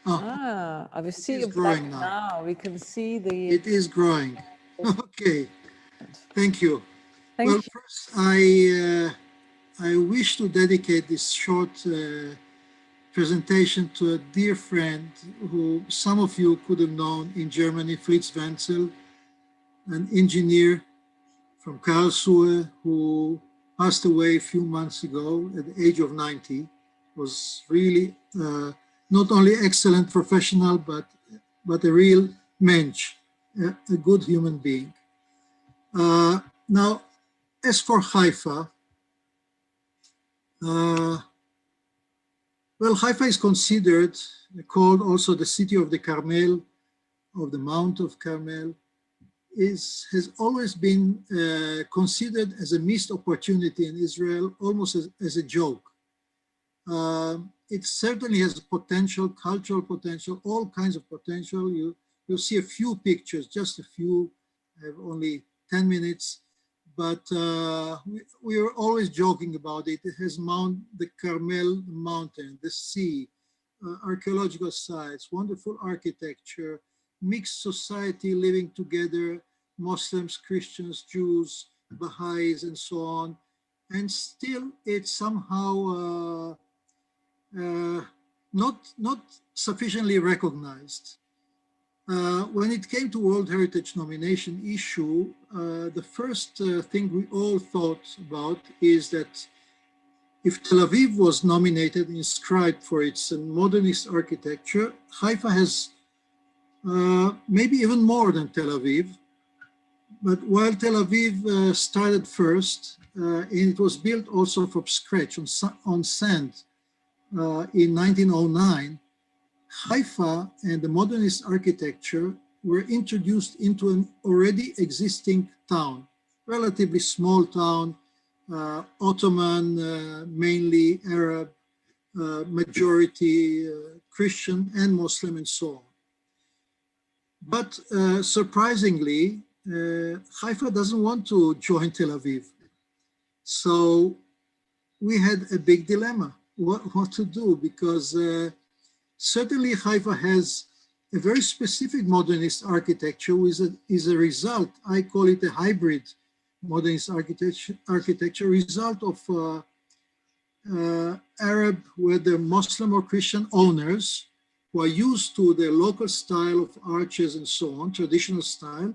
Oh, I see it is it black growing now. We can see the... It is growing. Okay, thank you. Thank well, you. first, I wish to dedicate this short presentation to a dear friend who some of you could have known in Germany, Fritz Wenzel, an engineer from Karlsruhe who passed away a few months ago at the age of 90. Was really not only excellent professional, but a real mensch, a good human being. Now, as for Haifa, well, Haifa is considered, called also the city of the Carmel, of the Mount of Carmel, has always been considered as a missed opportunity in Israel, almost as a joke. It certainly has potential, cultural potential, all kinds of potential. You'll see a few pictures, just a few. I have only 10 minutes, but we are always joking about it. It has the Carmel mountain, the sea, archaeological sites, wonderful architecture, mixed society living together, Muslims, Christians, Jews, Baha'is, and so on. And still it's somehow not sufficiently recognized. When it came to World Heritage nomination issue, the first thing we all thought about is that if Tel Aviv was nominated, inscribed for its modernist architecture, Haifa has maybe even more than Tel Aviv. But while Tel Aviv started first, and it was built also from scratch on sand in 1909, Haifa and the modernist architecture were introduced into an already existing town, relatively small town, Ottoman, mainly Arab, majority Christian and Muslim and so on. But surprisingly, Haifa doesn't want to join Tel Aviv. So we had a big dilemma, what to do, because certainly Haifa has a very specific modernist architecture, which is a result, I call it a hybrid modernist architecture result of Arab, whether Muslim or Christian owners who are used to the local style of arches and so on, traditional style,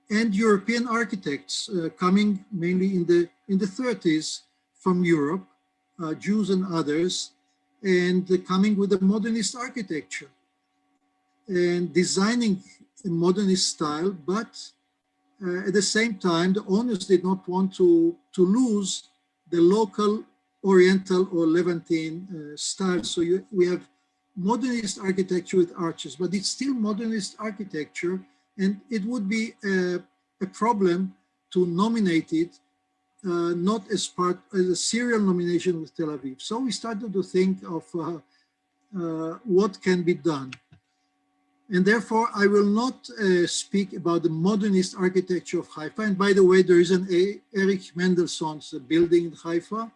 and European architects coming mainly in the 30s from Europe, Jews and others, and coming with a modernist architecture and designing a modernist style, but at the same time, the owners did not want to lose the local Oriental or Levantine style. So we have modernist architecture with arches, but it's still modernist architecture, and it would be a problem to nominate it not as a serial nomination with Tel Aviv. So we started to think of what can be done. And therefore, I will not speak about the modernist architecture of Haifa. And by the way, there is an Erich Mendelssohn's building in Haifa,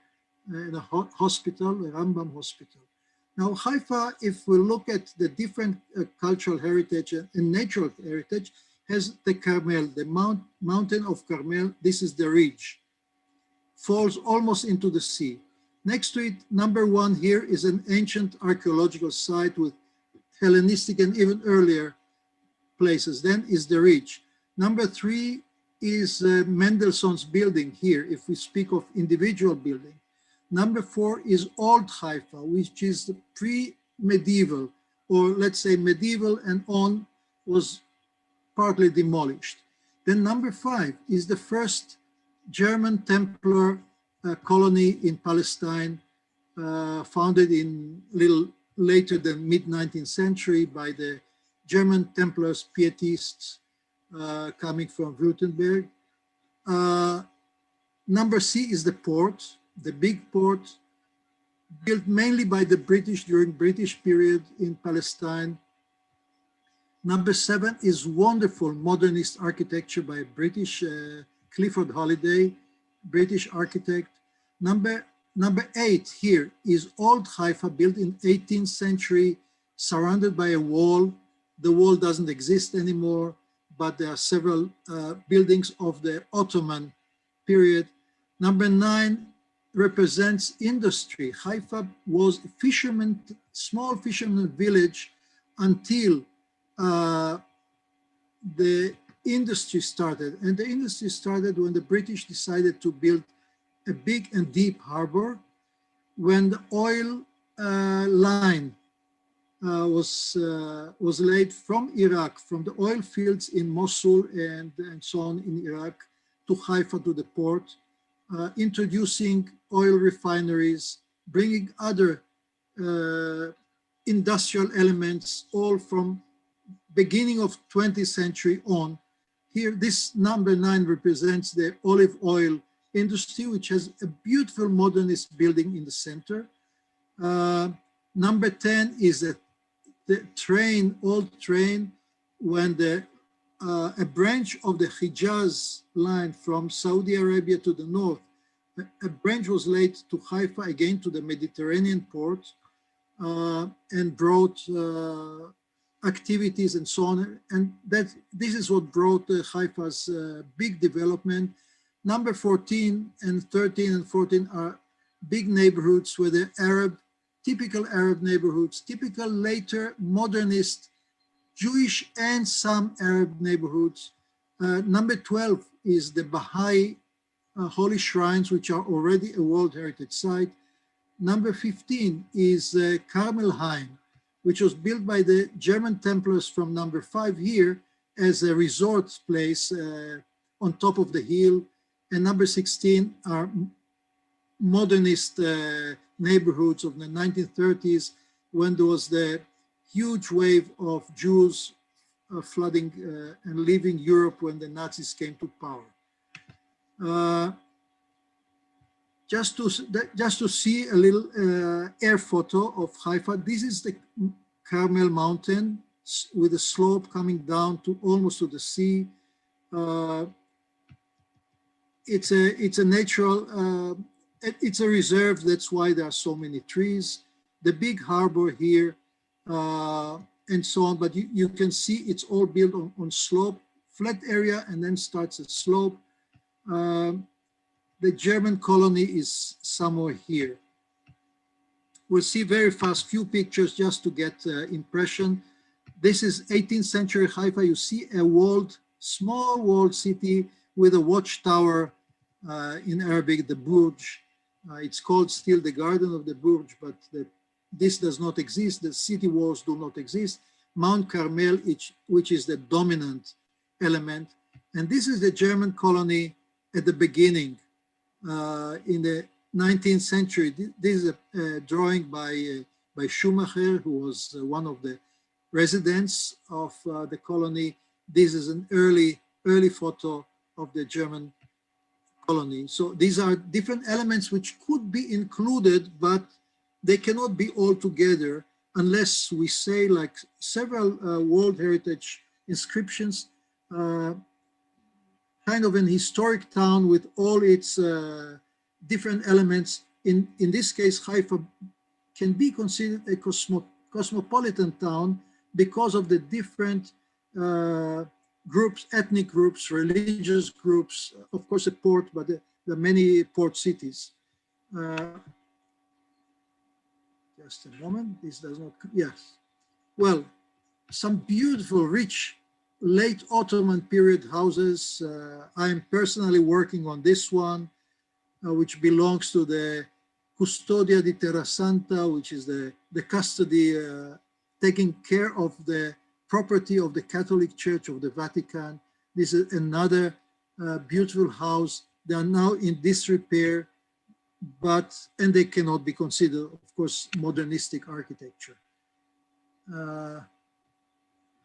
in a hospital, a Rambam hospital. Now, Haifa, if we look at the different cultural heritage and natural heritage, has the Carmel, the mountain of Carmel. This is the ridge, falls almost into the sea. Next to it, number one here is an ancient archaeological site with Hellenistic and even earlier places. Then is the ridge. Number three is Mendelssohn's building here, if we speak of individual building. Number four is Old Haifa, which is the pre-medieval, or let's say medieval and on, was partly demolished. Then number five is the first German Templar colony in Palestine, founded in little later than mid-19th century by the German Templars Pietists coming from Württemberg. Number C is the port, the big port, built mainly by the British during British period in Palestine. Number 7 is wonderful modernist architecture by British Clifford Holliday, British architect. Number 8 here is old Haifa, built in 18th century, surrounded by a wall. The wall doesn't exist anymore, but there are several buildings of the Ottoman period. Number 9 represents industry. Haifa was a fisherman, small fisherman village until the industry started. And the industry started when the British decided to build a big and deep harbor. When the oil line was laid from Iraq, from the oil fields in Mosul and so on in Iraq to Haifa, to the port, introducing oil refineries, bringing other industrial elements, all from beginning of 20th century on. Here, this number 9 represents the olive oil industry, which has a beautiful modernist building in the center. Number 10 is the train, old train, when a branch of the Hijaz line from Saudi Arabia to the north, a branch was laid to Haifa, again to the Mediterranean port, and brought activities and so on. And this is what brought Haifa's big development. Number 14 and 13 and 14 are big neighborhoods where the typical Arab neighborhoods, typical later modernist Jewish and some Arab neighborhoods. Number 12 is the Baha'i holy shrines, which are already a World Heritage Site. Number 15 is Carmelheim, which was built by the German Templars from number 5 here as a resort place on top of the hill. And number 16 are modernist neighborhoods of the 1930s, when there was the huge wave of Jews flooding and leaving Europe when the Nazis came to power. Just to see a little air photo of Haifa, this is the Carmel Mountain with a slope coming down to almost to the sea. It's a natural, it's a reserve, that's why there are so many trees. The big harbor here, and so on, but you can see it's all built on slope, flat area, and then starts a slope. The German colony is somewhere here. We'll see very fast, few pictures just to get impression. This is 18th century Haifa. You see a walled, small walled city with a watchtower, in Arabic, the Burj. It's called still the Garden of the Burj, but this does not exist. The city walls do not exist. Mount Carmel, which is the dominant element. And this is the German colony at the beginning, in the 19th century. This is a drawing by Schumacher, who was one of the residents of the colony. This is an early photo of the German colony. So these are different elements which could be included, but they cannot be all together unless we say, like several World Heritage inscriptions, kind of an historic town with all its different elements. In this case, Haifa can be considered a cosmopolitan town because of the different groups, ethnic groups, religious groups, of course a port, but the many port cities. Just a moment, this does not, yes. Well, some beautiful, rich, late Ottoman period houses. I'm personally working on this one, which belongs to the Custodia di Terra Santa, which is the custody, taking care of the property of the Catholic Church of the Vatican. This is another beautiful house. They are now in disrepair, and they cannot be considered, of course, modernistic architecture.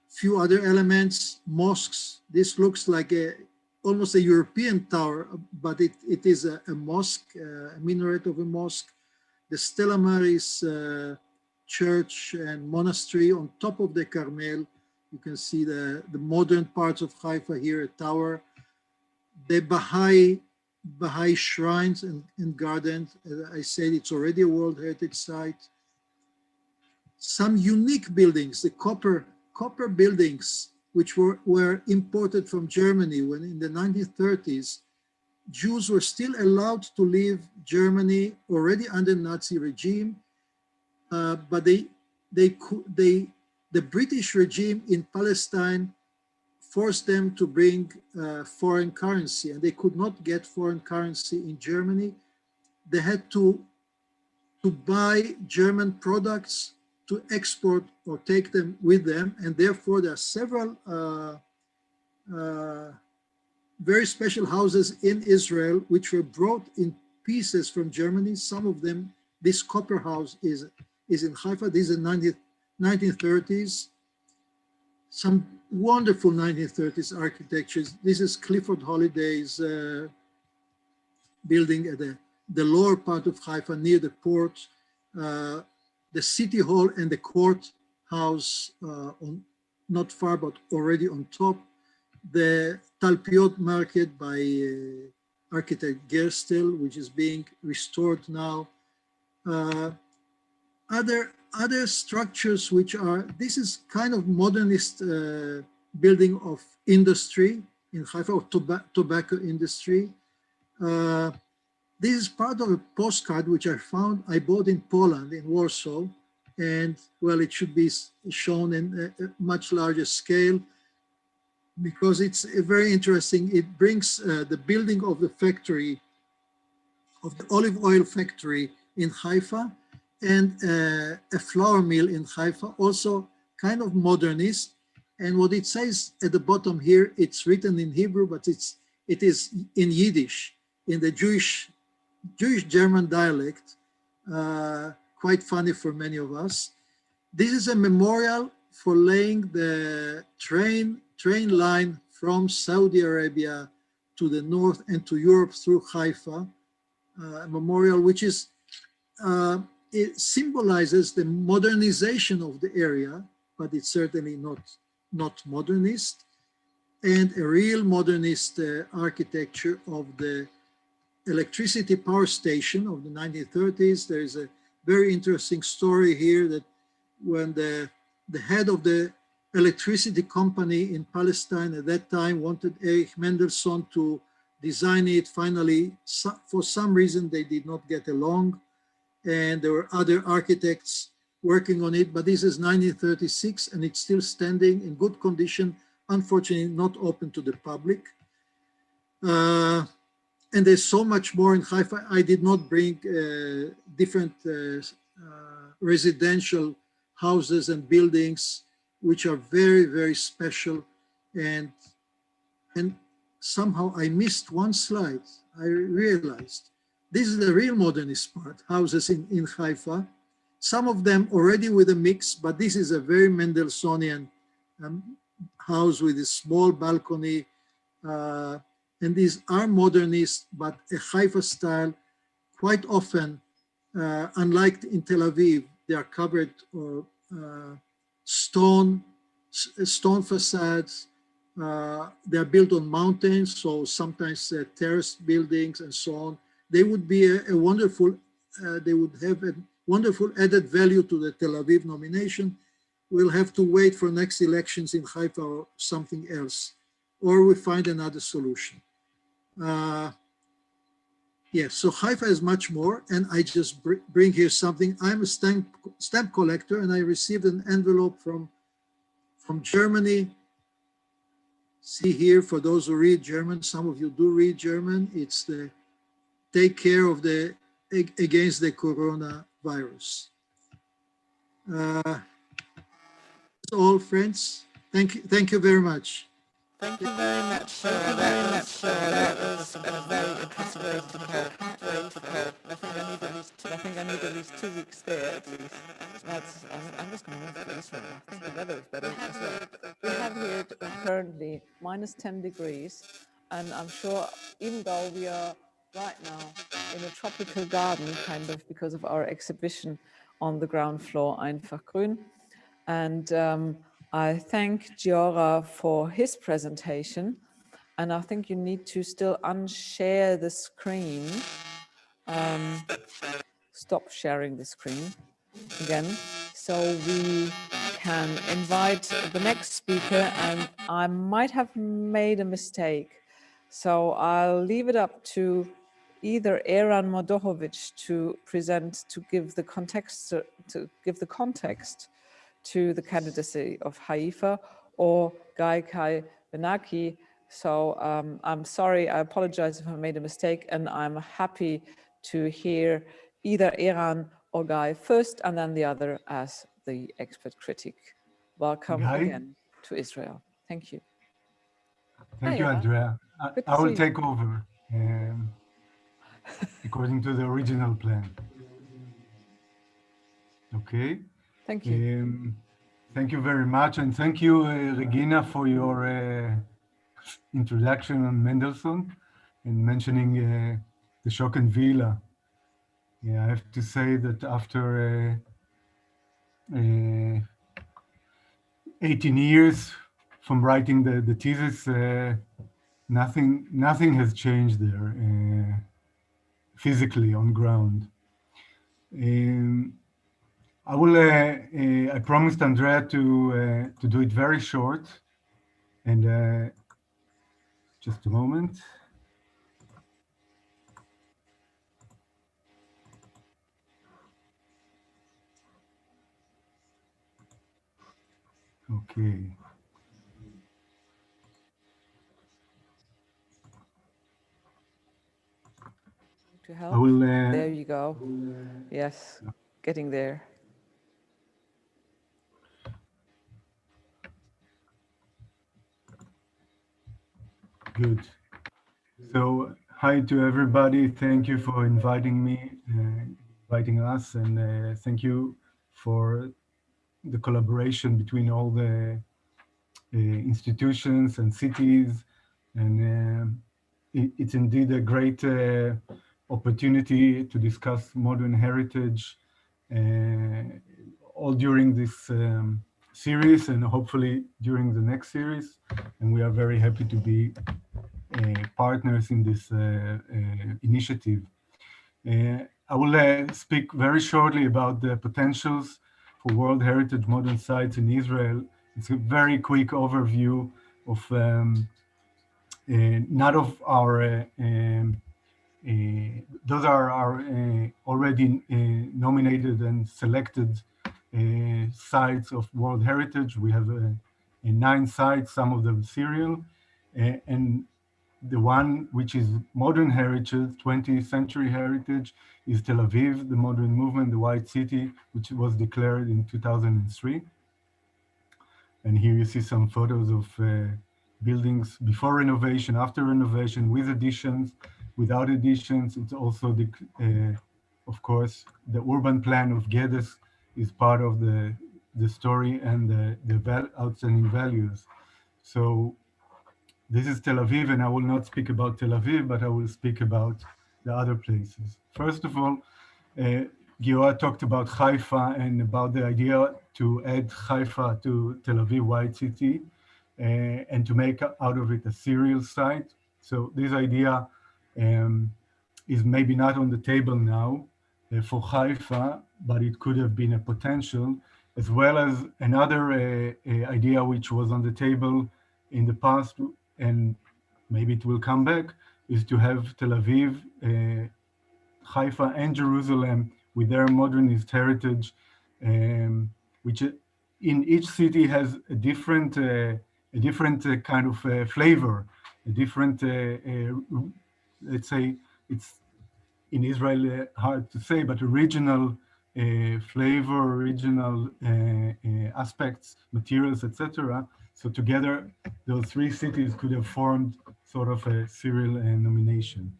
Few other elements, mosques. This looks like almost a European tower, but it is a mosque, a minaret of a mosque. The Stella Maris church and monastery on top of the Carmel. You can see the modern parts of Haifa here, a tower. The Baha'i shrines and gardens. As I said, it's already a World Heritage Site. Some unique buildings, the copper buildings, which were imported from Germany when in the 1930s, Jews were still allowed to leave Germany already under Nazi regime, but the British regime in Palestine forced them to bring foreign currency, and they could not get foreign currency in Germany. They had to buy German products to export or take them with them, and therefore there are several very special houses in Israel which were brought in pieces from Germany. Some of them, this copper house is in Haifa. This is in 1930s. Some wonderful 1930s architectures. This is Clifford Holliday's building at the lower part of Haifa near the port. The city hall and the courthouse not far, but already on top. The Talpiot market by architect Gerstel, which is being restored now. Other structures which are, this is kind of modernist building of industry in Haifa, or tobacco industry. This is part of a postcard which I bought in Poland, in Warsaw, and well, it should be shown in a much larger scale because it's very interesting. It brings the building of the factory, of the olive oil factory in Haifa, and a flour mill in Haifa, also kind of modernist. And what it says at the bottom here, it's written in Hebrew, but it is in Yiddish, in the Jewish-German dialect, quite funny for many of us. This is a memorial for laying the train line from Saudi Arabia to the north and to Europe through Haifa, a memorial which is, it symbolizes the modernization of the area, but it's certainly not modernist, and a real modernist architecture of the electricity power station of the 1930s. There is a very interesting story here that when the head of the electricity company in Palestine at that time wanted Erich Mendelssohn to design it. Finally, for some reason, they did not get along, and there were other architects working on it, but this is 1936 and it's still standing in good condition, unfortunately not open to the public. And there's so much more in Haifa. I did not bring different residential houses and buildings, which are very, very special. And somehow I missed one slide. I realized this is the real modernist part, houses in Haifa. Some of them already with a mix, but this is a very Mendelssohnian house with a small balcony. And these are modernist, but a Haifa style. Quite often, unlike in Tel Aviv, they are covered or stone facades. They are built on mountains, so sometimes terraced buildings and so on. They would be a wonderful, they would have a wonderful added value to the Tel Aviv nomination. We'll have to wait for next elections in Haifa or something else, or we find another solution. Yes, so Haifa is much more, and I just bring here something. I'm a stamp collector, and I received an envelope from Germany. See here, for those who read German, some of you do read German, it's the take care of the against the coronavirus. That's all, friends. Thank you very much. Thank you very much, sir. That was a very impressive way to prepare. I think I need at least 2 weeks there, at least. I'm just going to move this one. minus 10 degrees. And I'm sure, even though we are right now in a tropical garden, kind of, because of our exhibition on the ground floor, Einfach Grün. And I thank Giora for his presentation. And I think you need to still unshare the screen. Stop sharing the screen again, so we can invite the next speaker. And I might have made a mistake, so I'll leave it up to either Eran Modohovic to present, to give the context, to the candidacy of Haifa, or Guy Kav Venaki. So I'm sorry, I apologize if I made a mistake, and I'm happy to hear either Eran or Guy first, and then the other as the expert critic. Welcome Guy? again to Israel. Thank you. Thank Hi, you, Eran. Andrea. Good to I will see you. take over according to the original plan. Okay. Thank you. Thank you very much, and thank you, Regina, for your introduction on Mendelssohn and mentioning the Schockenvilla. Yeah, I have to say that after 18 years from writing the thesis, nothing has changed there physically on ground. I promised Andrea to do it very short, and just a moment. Okay. To help? I will. There you go. Yes, getting there. Good. So, hi to everybody. Thank you for inviting me, inviting us, and thank you for the collaboration between all the institutions and cities. And it's indeed a great opportunity to discuss modern heritage all during this series and hopefully during the next series. And we are very happy to be partners in this initiative. I will speak very shortly about the potentials for World Heritage modern sites in Israel. It's a very quick overview of not of our, those are our already nominated and selected sites of World Heritage. We have 9 sites, some of them serial, and the one which is modern heritage, 20th century heritage, is Tel Aviv, the modern movement, the White City, which was declared in 2003. And here you see some photos of buildings before renovation, after renovation, with additions, without additions. It's also, of course, the urban plan of Geddes is part of the story and the outstanding values. So this is Tel Aviv, and I will not speak about Tel Aviv, but I will speak about the other places. First of all, Giora talked about Haifa and about the idea to add Haifa to Tel Aviv White City and to make out of it a serial site. So this idea is maybe not on the table now for Haifa, but it could have been a potential, as well as another idea which was on the table in the past, and maybe it will come back, is to have Tel Aviv, Haifa, and Jerusalem with their modernist heritage, which in each city has a different kind of flavor, a different, let's say, it's in Israel hard to say, but original flavor, original aspects, materials, etc. So together, those 3 cities could have formed sort of a serial nomination.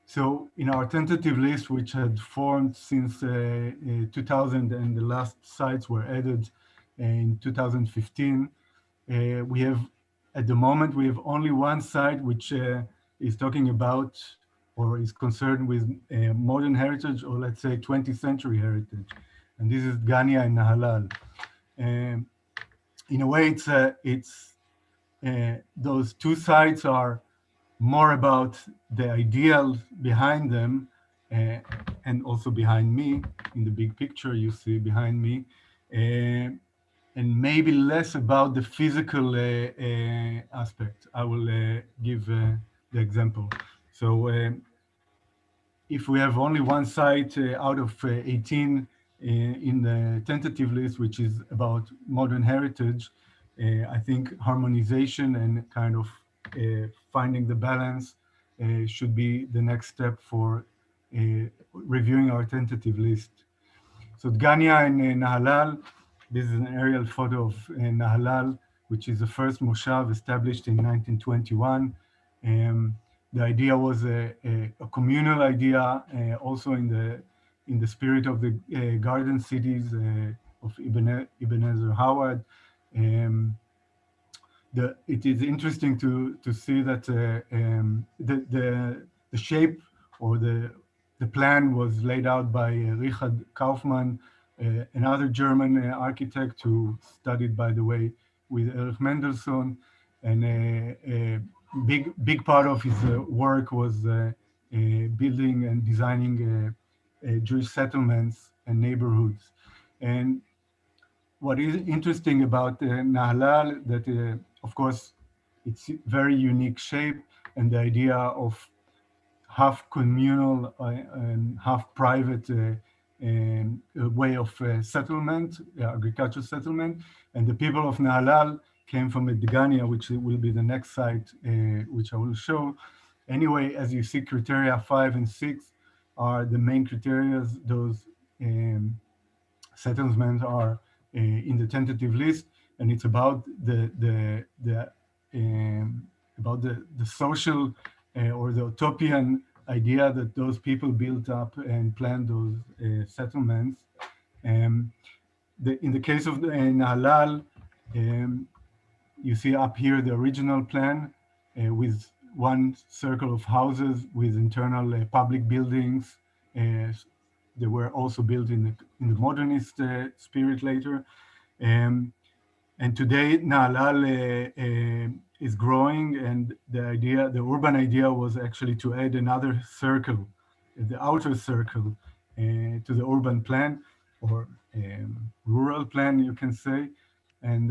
So in our tentative list, which had formed since 2000 and the last sites were added in 2015, we have at the moment, we have only one site which is talking about or is concerned with modern heritage, or let's say 20th century heritage. And this is Gania and Nahalal. In a way, those two sites are more about the ideals behind them, and also behind me, in the big picture you see behind me, and maybe less about the physical aspect. I will give the example. So if we have only one site out of 18 in the tentative list, which is about modern heritage, I think harmonization and kind of finding the balance should be the next step for reviewing our tentative list. So Dgania and Nahalal, this is an aerial photo of Nahalal, which is the first moshav established in 1921. The idea was a communal idea, also in the spirit of the garden cities of Ibn Ezra Howard. It is interesting to see that the shape or the plan was laid out by Richard Kaufmann, another German architect who studied, by the way, with Erich Mendelssohn, and a big part of his work was building and designing Jewish settlements and neighborhoods. And what is interesting about Nahalal, that of course it's very unique shape, and the idea of half communal and half private way of settlement, agricultural settlement. And the people of Nahalal came from Dgania, which will be the next site, which I will show. Anyway, as you see, criteria 5 and 6 are the main criteria. Those settlements are in the tentative list, and it's about the social or the utopian idea that those people built up and planned those settlements. In the case of Nahalal, you see up here the original plan with one circle of houses with internal public buildings. They were also built in the modernist spirit later. And today Nahalal is growing, and the urban idea was actually to add another circle, the outer circle, to the urban plan, or rural plan, you can say. And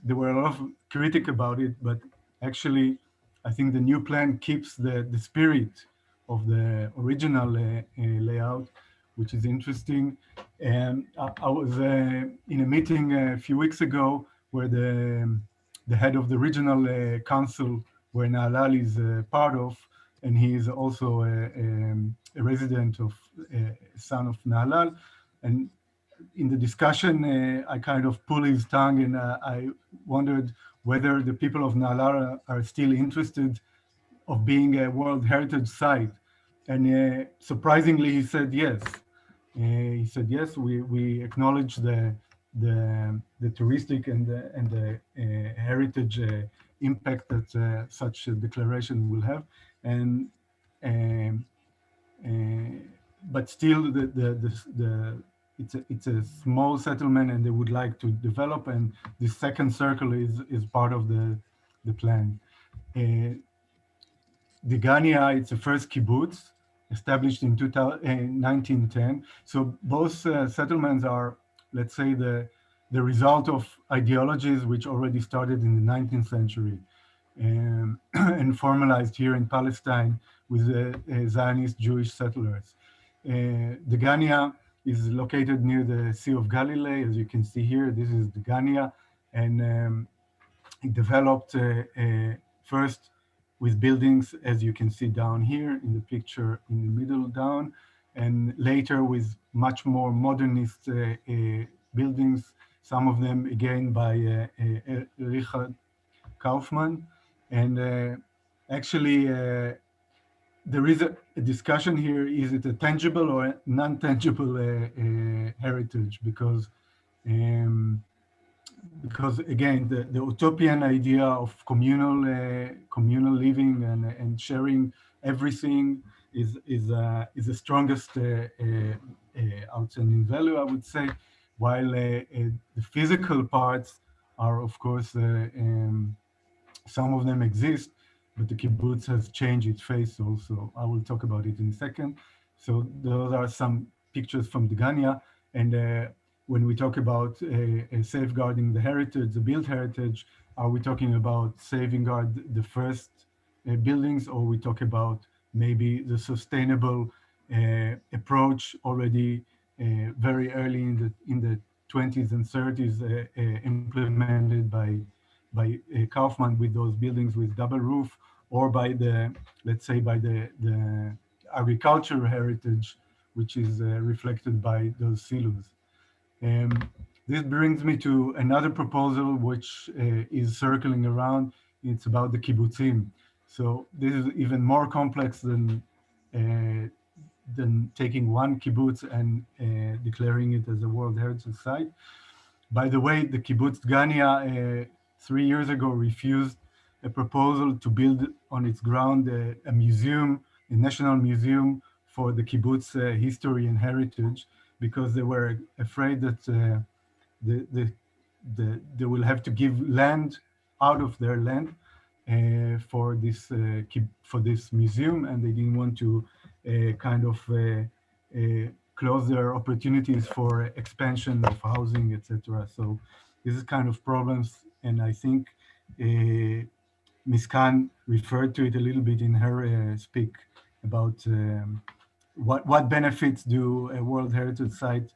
there were a lot of critique about it, but actually I think the new plan keeps the spirit of the original layout, which is interesting. And I was in a meeting a few weeks ago where the head of the regional council, where Nahalal is part of, and he is also a resident of, son of Nahalal. And in the discussion, I kind of pulled his tongue, and I wondered whether the people of Nahalal are still interested of being a World Heritage Site. And surprisingly, he said yes. He said yes. We acknowledge the touristic and the heritage impact that such a declaration will have, but still it's a small settlement, and they would like to develop, and the second circle is part of the plan. Dgania, it's the first kibbutz established in 1910. So both settlements are, let's say, the result of ideologies which already started in the 19th century and formalized here in Palestine with the Zionist Jewish settlers. Dgania is located near the Sea of Galilee. As you can see here, this is Dgania, and it developed first with buildings, as you can see down here in the picture in the middle down, and later with much more modernist buildings, some of them again by Richard Kaufmann. And actually, there is a discussion here, is it a tangible or non-tangible heritage? Because because again, the utopian idea of communal living and sharing everything is the strongest outstanding value, I would say, while the physical parts are, of course, some of them exist, but the kibbutz has changed its face also. I will talk about it in a second. So those are some pictures from the Gania, and when we talk about safeguarding the heritage, the built heritage, are we talking about safeguard the first buildings, or we talk about maybe the sustainable approach already very early in the 20s and 30s implemented by Kaufman with those buildings with double roof, or by the, let's say, by the agricultural heritage, which is reflected by those silos. This brings me to another proposal which is circling around. It's about the kibbutzim. So this is even more complex than taking one kibbutz and declaring it as a World Heritage Site. By the way, the kibbutz Gania 3 years ago refused a proposal to build on its ground a museum, a national museum for the kibbutz history and heritage, because they were afraid that they will have to give land out of their land for this museum, and they didn't want to close their opportunities for expansion of housing, etc. So this is kind of problems, and I think Ms. Kann referred to it a little bit in her speak about what benefits do a World Heritage Site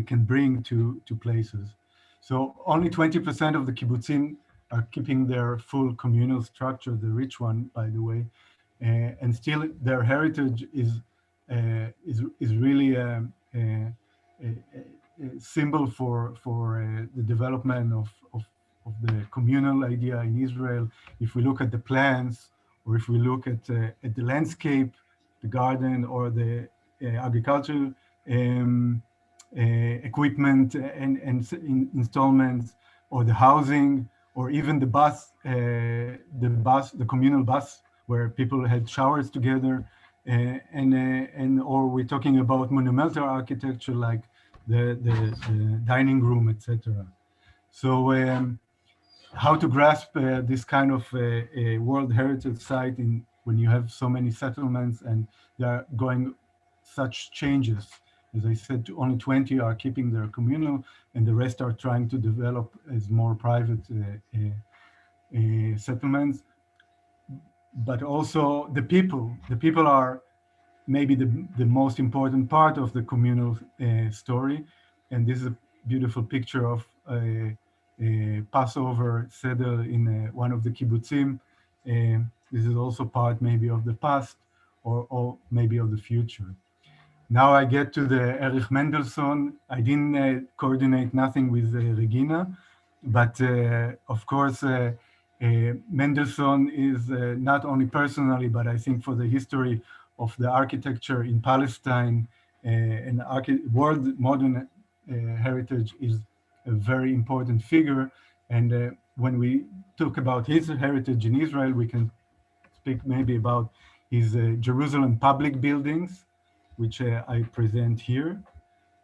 can bring to places. So only 20% of the kibbutzim are keeping their full communal structure, the rich one, by the way, and still their heritage is really a symbol for the development of the communal idea in Israel. If we look at the plans, or if we look at the landscape, the garden, or the agricultural equipment and installments, or the housing, or even the communal bus where people had showers together, or we're talking about monumental architecture like the dining room, etc. So how to grasp this kind of World Heritage Site when you have so many settlements and they are going such changes? As I said, only 20 are keeping their communal, and the rest are trying to develop as more private settlements. But also the people are maybe the most important part of the communal story. And this is a beautiful picture of a Passover Seder in one of the kibbutzim. This is also part maybe of the past, or maybe of the future. Now I get to the Erich Mendelsohn. I didn't coordinate nothing with Regina, but of course, Mendelsohn is not only personally, but I think for the history of the architecture in Palestine and world modern heritage, is a very important figure. And when we talk about his heritage in Israel, we can speak maybe about his Jerusalem public buildings, which I present here.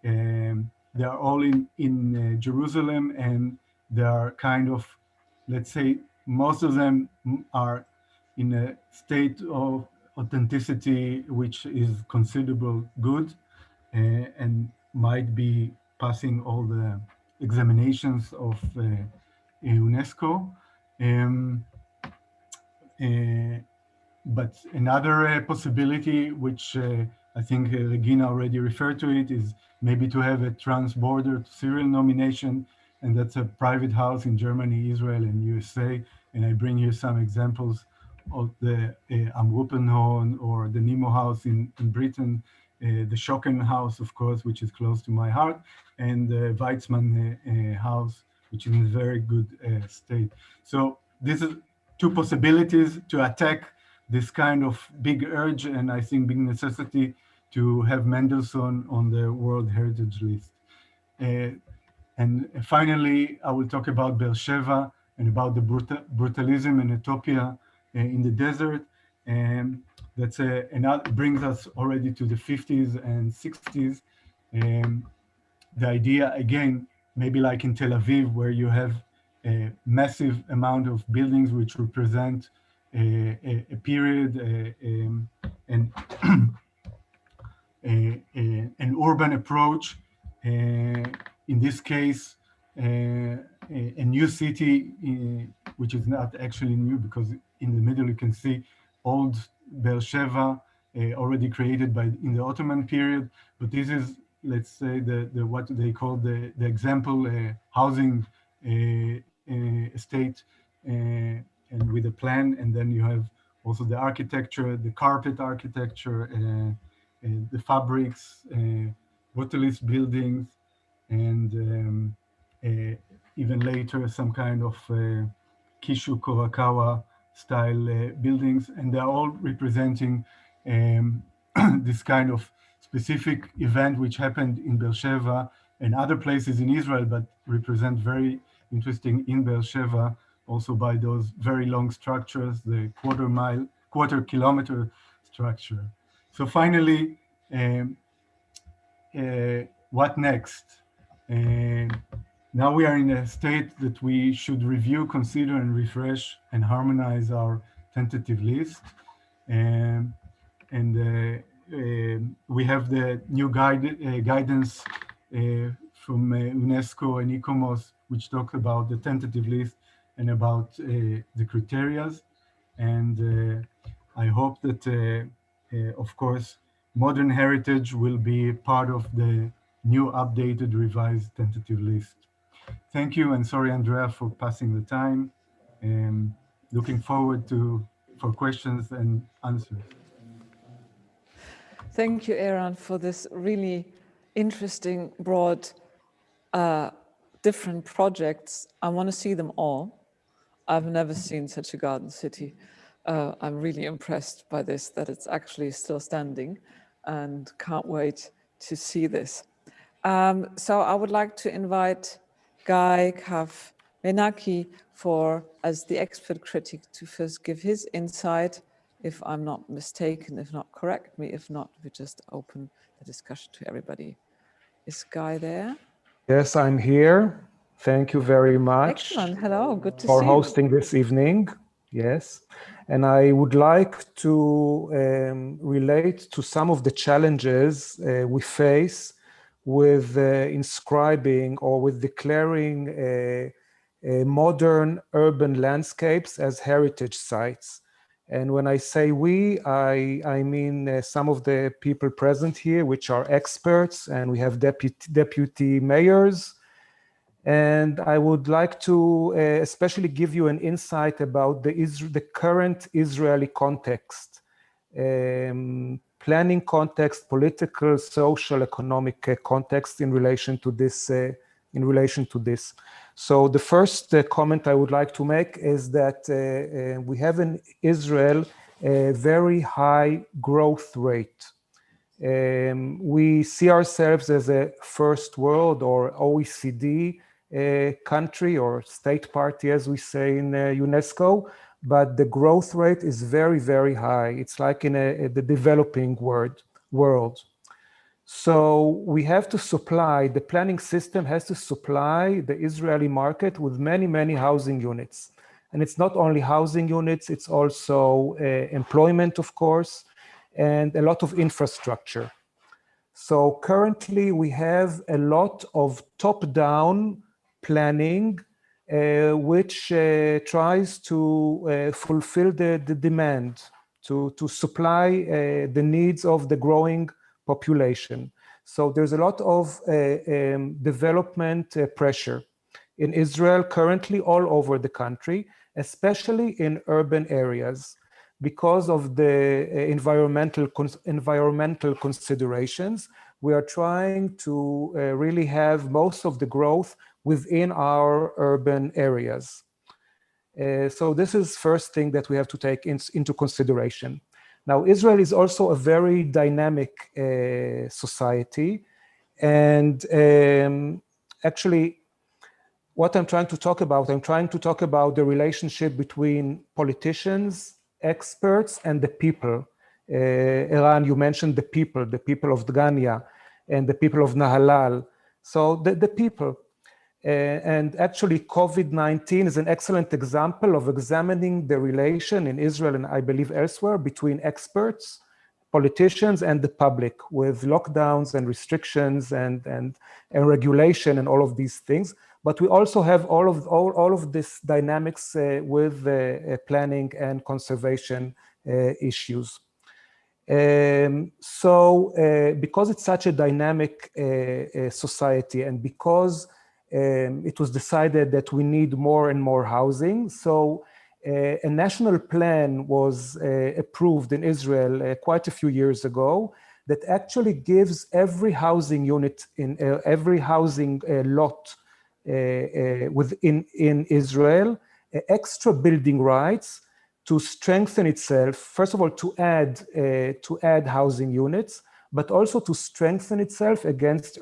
They are all in Jerusalem, and they are kind of, let's say, most of them are in a state of authenticity which is considerable good and might be passing all the examinations of UNESCO. But another possibility, which I think Regina already referred to it, is maybe to have a trans-border serial nomination, and that's a private house in Germany, Israel, and USA. And I bring here some examples of the Amrupenhorn or the Nemo House in Britain, the Schocken House, of course, which is close to my heart, and the Weizmann House, which is in very good state. So this is two possibilities to attack this kind of big urge, and I think big necessity to have Mendelssohn on the World Heritage list. And finally, I will talk about Beersheba and about the brutalism and utopia in the desert. And that's another, brings us already to the 50s and 60s. The idea, again, maybe like in Tel Aviv, where you have a massive amount of buildings which represent a period and an urban approach. In this case, a new city, which is not actually new, because in the middle you can see old Beersheba, already created in the Ottoman period. But this is, let's say, what they call the example housing estate, and with a plan. And then you have also the architecture, the carpet architecture, the fabrics, brutalist buildings, and even later some kind of Kishu Kurakawa style buildings, and they're all representing this kind of specific event which happened in Beersheba and other places in Israel, but represent very interesting in Beersheba also by those very long structures, the quarter kilometer structure. So finally, what next? Now we are in a state that we should review, consider, and refresh and harmonize our tentative list. And we have the new guidance from UNESCO and ICOMOS, which talk about the tentative list and about the criteria. And I hope that, of course, modern heritage will be part of the new updated revised tentative list. Thank you, and sorry, Andrea, for passing the time. Looking forward for questions and answers. Thank you, Aaron, for this really interesting, broad, different projects. I want to see them all. I've never seen such a garden city. I'm really impressed by this, that it's actually still standing, and can't wait to see this. So I would like to invite Guy Kav Venaki as the expert critic, to first give his insight, if I'm not mistaken. If not, correct me. If not, we just open the discussion to everybody. Is Guy there? Yes, I'm here. Thank you very much. Excellent. Hello, good to see you. For hosting this evening. Yes. And I would like to relate to some of the challenges we face with inscribing or with declaring modern urban landscapes as heritage sites. And when I say we, I mean some of the people present here, which are experts, and we have deputy mayors. And I would like to especially give you an insight about the current Israeli context, planning context, political, social, economic context in relation to this. So the first comment I would like to make is that we have in Israel a very high growth rate. We see ourselves as a first world or OECD country or state party, as we say in UNESCO, but the growth rate is very, very high. It's like in the developing world. So we have to supply, the planning system has to supply the Israeli market with many, many housing units. And it's not only housing units, it's also employment, of course, and a lot of infrastructure. So currently we have a lot of top-down planning, which tries to fulfill the demand, to supply the needs of the growing population. So there's a lot of development pressure in Israel currently all over the country, especially in urban areas, because of the environmental considerations. We are trying to really have most of the growth within our urban areas. So this is first thing that we have to take into consideration. Now, Israel is also a very dynamic society. And actually, what I'm trying to talk about, I'm trying to talk about the relationship between politicians, experts, and the people. Eran, you mentioned the people of Dgania and the people of Nahalal. So the people. And actually COVID-19 is an excellent example of examining the relation in Israel and I believe elsewhere between experts, politicians, and the public, with lockdowns and restrictions and regulation and all of these things. But we also have all of this dynamics with planning and conservation issues. Because it's such a dynamic society, and because it was decided that we need more and more housing, so a national plan was approved in Israel quite a few years ago that actually gives every housing unit in every housing lot in Israel extra building rights to strengthen itself, first of all, to add housing units, but also to strengthen itself against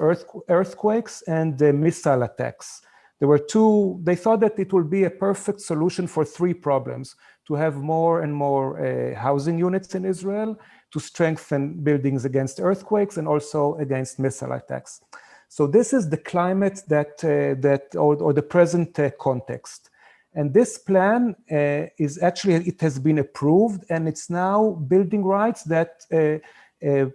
earthquakes and missile attacks. There were two, they thought that it will be a perfect solution for three problems: to have more and more housing units in Israel, to strengthen buildings against earthquakes, and also against missile attacks. So this is the climate or the present context. And this plan is actually, it has been approved, and it's now building rights that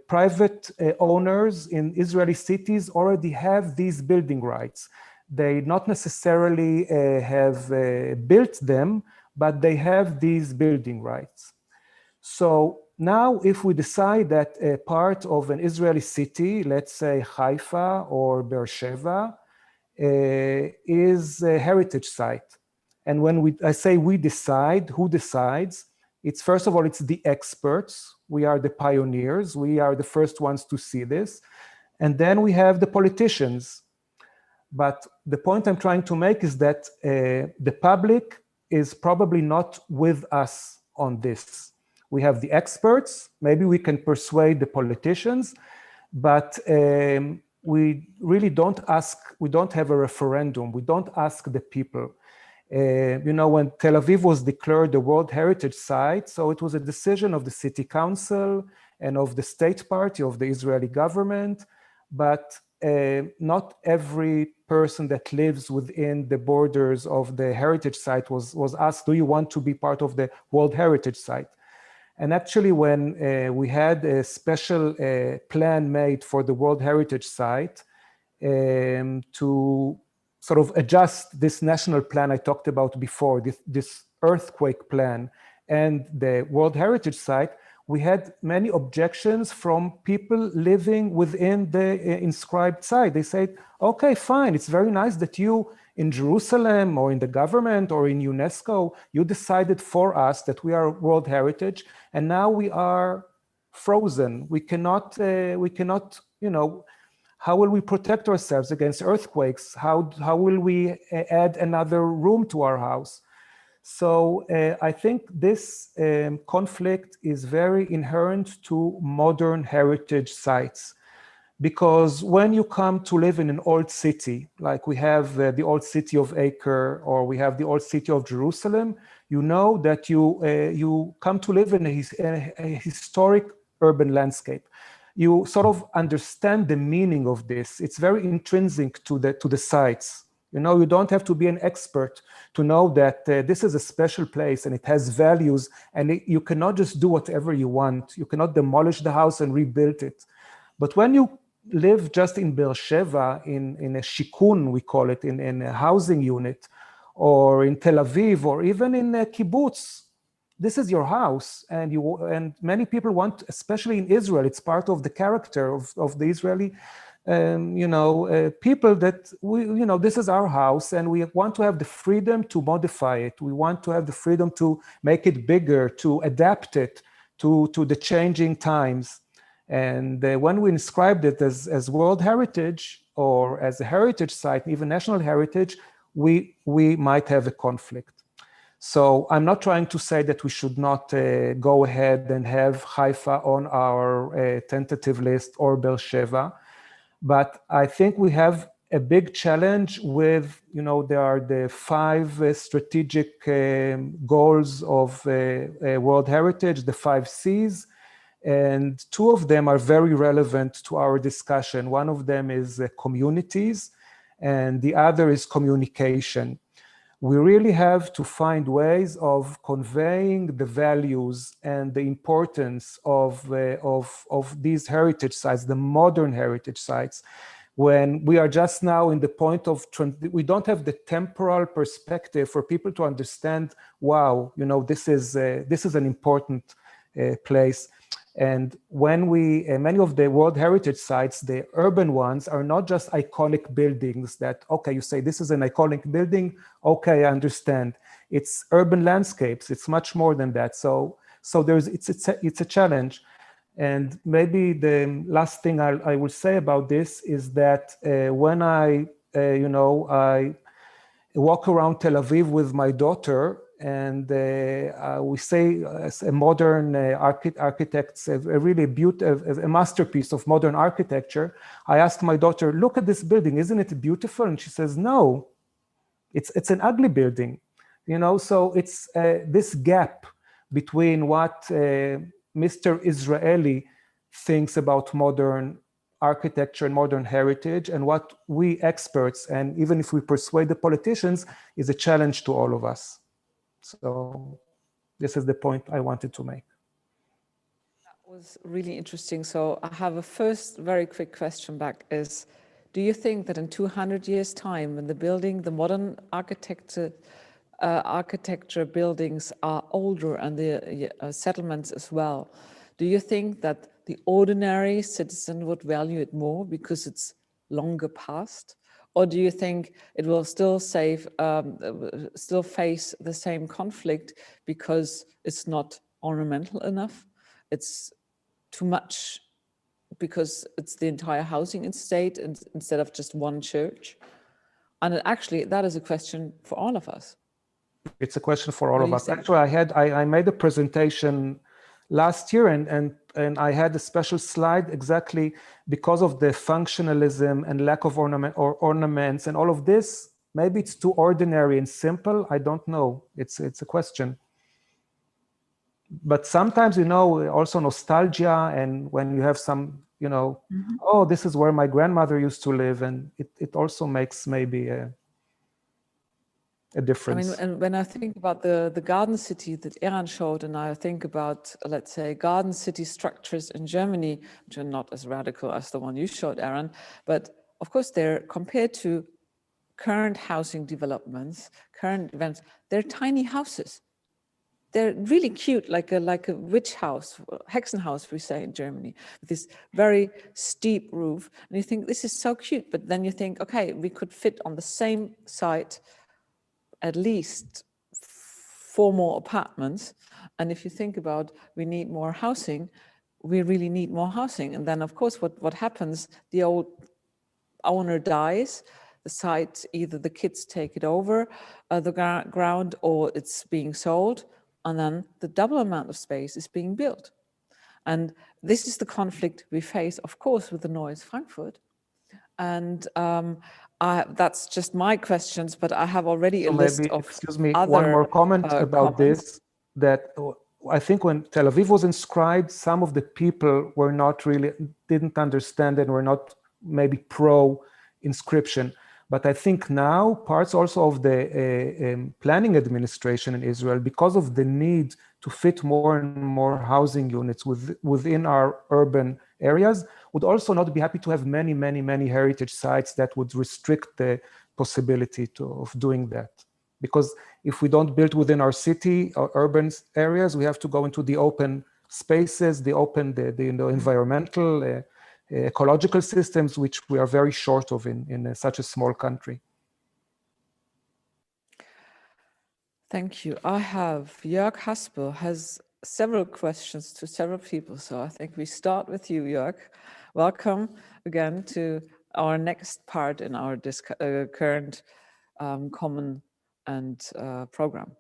private owners in Israeli cities already have these building rights. They not necessarily have built them, but they have these building rights. So now if we decide that a part of an Israeli city, let's say Haifa or Beersheba, is a heritage site. And when I say we decide, who decides? It's first of all, it's the experts. We are the pioneers. We are the first ones to see this. And then we have the politicians. But the point I'm trying to make is that the public is probably not with us on this. We have the experts. Maybe we can persuade the politicians, but we really don't ask, we don't have a referendum. We don't ask the people. You know, when Tel Aviv was declared a World Heritage Site, so it was a decision of the city council and of the state party of the Israeli government, but not every person that lives within the borders of the heritage site was asked, do you want to be part of the World Heritage Site? And actually when we had a special plan made for the World Heritage Site to sort of adjust this national plan I talked about before, this earthquake plan and the World Heritage Site, we had many objections from people living within the inscribed site. They said, okay, fine, it's very nice that you in Jerusalem or in the government or in UNESCO, you decided for us that we are World Heritage, and now we are frozen. We cannot, you know, how will we protect ourselves against earthquakes? How will we add another room to our house? So I think this conflict is very inherent to modern heritage sites, because when you come to live in an old city, like we have the old city of Acre, or we have the old city of Jerusalem, you know that you come to live in a historic urban landscape. You sort of understand the meaning of this. It's very intrinsic to the sites. You know, you don't have to be an expert to know that this is a special place and it has values, and you cannot just do whatever you want. You cannot demolish the house and rebuild it. But when you live just in Beersheba, in a shikun, we call it, in a housing unit, or in Tel Aviv, or even in a kibbutz, this is your house, and many people want, especially in Israel, it's part of the character of the Israeli people, that this is our house, and we want to have the freedom to modify it. We want to have the freedom to make it bigger, to adapt it to the changing times. And when we inscribed it as World Heritage or as a heritage site, even national heritage, we might have a conflict. So I'm not trying to say that we should not go ahead and have Haifa on our tentative list or Beersheba, but I think we have a big challenge with, there are the 5 strategic goals of World Heritage, the 5 Cs, and 2 of them are very relevant to our discussion. One of them is communities, and the other is communication. We really have to find ways of conveying the values and the importance of these heritage sites, the modern heritage sites, when we are just now in the point of, we don't have the temporal perspective for people to understand, wow, this is an important place. And when many of the World Heritage sites, the urban ones, are not just iconic buildings that, okay, you say this is an iconic building, okay, I understand. It's urban landscapes, it's much more than that. So it's a challenge. And maybe the last thing I will say about this is that when I walk around Tel Aviv with my daughter, and we say as a modern architect, a really a masterpiece of modern architecture. I asked my daughter, look at this building, isn't it beautiful? And she says, no, it's an ugly building. So it's this gap between what Mr. Israeli thinks about modern architecture and modern heritage and what we experts, and even if we persuade the politicians, is a challenge to all of us. So this is the point I wanted to make. That was really interesting. So I have a first very quick question back is, do you think that in 200 years' time, when the modern architecture buildings are older and the settlements as well, do you think that the ordinary citizen would value it more because it's longer past? Or do you think it will still face the same conflict because it's not ornamental enough? It's too much because it's the entire housing estate instead of just one church? And actually, that is a question for all of us. It's a question for all of us. Actually, I made a presentation last year, and I had a special slide exactly because of the functionalism and lack of ornaments and all of this. Maybe it's too ordinary and simple. I don't know. It's a question. But sometimes, also nostalgia, and when you have some, oh, this is where my grandmother used to live, and it also makes maybe a difference. I mean, and when I think about the garden city that Eran showed, and I think about, let's say, garden city structures in Germany, which are not as radical as the one you showed, Eran, but of course they're compared to current housing developments, current events, they're tiny houses. They're really cute, like a witch house, Hexenhaus, we say in Germany, with this very steep roof. And you think, this is so cute, but then you think, okay, we could fit on the same site at least 4 more apartments. And if you think about we need more housing, we really need more housing. And then of course, what happens, the old owner dies, the site, either the kids take it over, the ground, or it's being sold. And then the double amount of space is being built. And this is the conflict we face, of course, with the Neues Frankfurt. And that's just my questions, but I have already a list of excuse me, other one more comment about comments. this, that I think when Tel Aviv was inscribed, some of the people were not really, didn't understand and were not maybe pro inscription. But I think now parts also of the planning administration in Israel, because of the need to fit more and more housing units within our urban areas, would also not be happy to have many, many, many heritage sites that would restrict the possibility of doing that. Because if we don't build within our city or urban areas, we have to go into the open spaces, the environmental, ecological systems, which we are very short of in such a small country. Thank you. I have Jörg Haspel has several questions to several people. So I think we start with you, Jörg. Welcome again to our next part in our current common and program.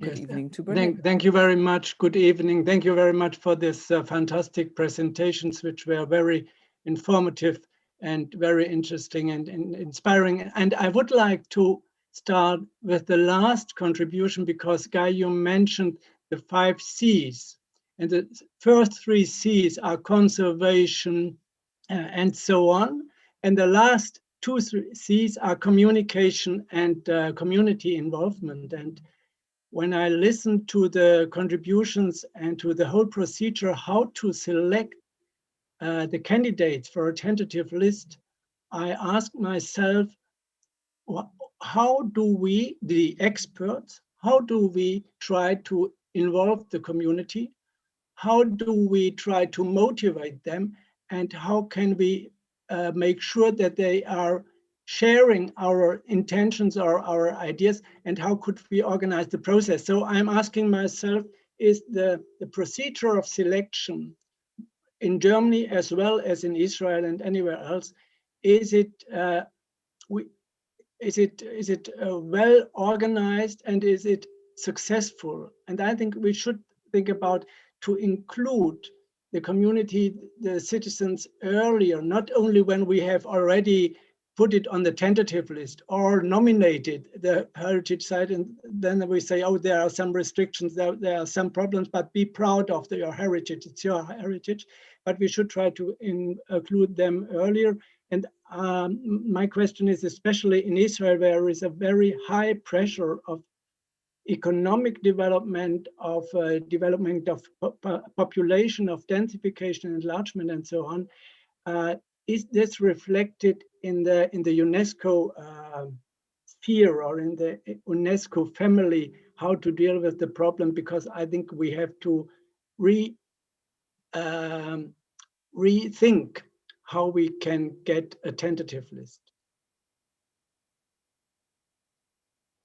Good evening to Berlin. Thank you very much. Good evening. Thank you very much for this fantastic presentations, which were very informative and very interesting and inspiring. And I would like to start with the last contribution, because Guy, you mentioned the 5 C's. And the first 3 C's are conservation and so on. And the last 2 C's are communication and community involvement. And when I listened to the contributions and to the whole procedure, how to select the candidates for a tentative list, I asked myself, how do we, the experts, how do we try to involve the community? How do we try to motivate them? And how can we make sure that they are sharing our intentions or our ideas? And how could we organize the process? So I'm asking myself, is the procedure of selection in Germany as well as in Israel and anywhere else, is it well organized, and is it successful? And I think we should think about to include the community, the citizens earlier, not only when we have already put it on the tentative list or nominated the heritage site, and then we say, oh, there are some restrictions, there are some problems, but be proud of your heritage, it's your heritage. But we should try to include them earlier. And my question is, especially in Israel, where there is a very high pressure of economic development, of development of population, of densification, enlargement, and so on. Is this reflected in the UNESCO sphere or in the UNESCO family, how to deal with the problem? Because I think we have to rethink how we can get a tentative list.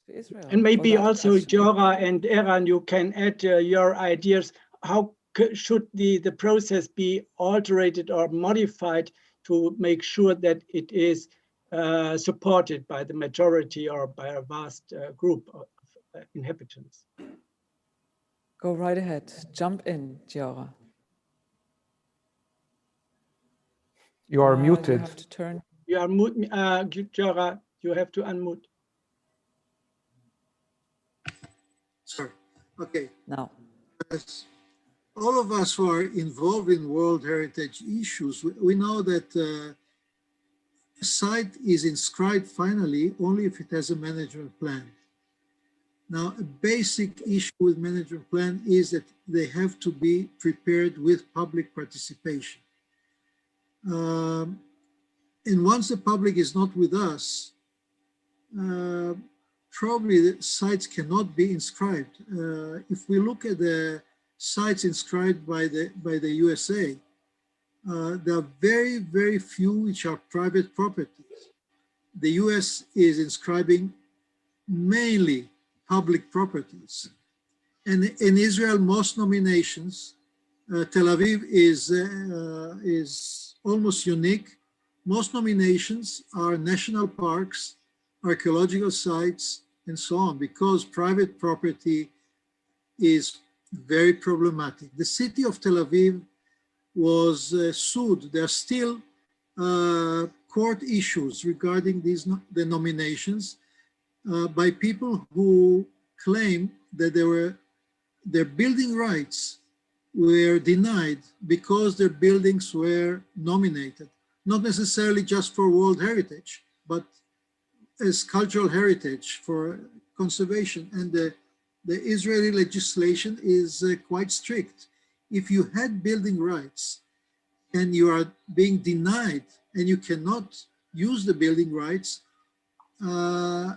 Israel. And maybe also Giora and Eran, you can add your ideas. How should the process be altered or modified to make sure that it is supported by the majority or by a vast group of inhabitants? Go right ahead. Jump in, Giora. You are muted. You have to turn. You are mute, Giora. You have to unmute. Sorry. Okay. Now. As all of us who are involved in World Heritage issues, we know that a site is inscribed finally only if it has a management plan. Now, a basic issue with management plan is that they have to be prepared with public participation. And once the public is not with us, probably the sites cannot be inscribed. If we look at the sites inscribed by the USA, there are very, very few which are private properties. The US is inscribing mainly public properties. And in Israel, most nominations, Tel Aviv is almost unique. Most nominations are national parks, archaeological sites, and so on, because private property is very problematic. The city of Tel Aviv was sued. There are still court issues regarding the nominations by people who claim that their building rights were denied because their buildings were nominated, not necessarily just for World Heritage, but as cultural heritage for conservation. And the Israeli legislation is quite strict. If you had building rights and you are being denied and you cannot use the building rights,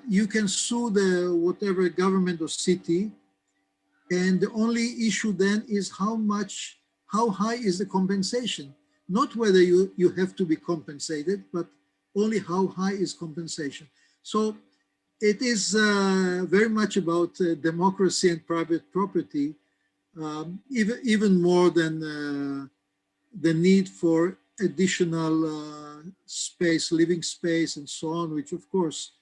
you can sue the whatever government or city. And the only issue then is how high is the compensation? Not whether you have to be compensated, but only how high is compensation. So it is very much about democracy and private property, even more than the need for additional space, living space, and so on, which of course,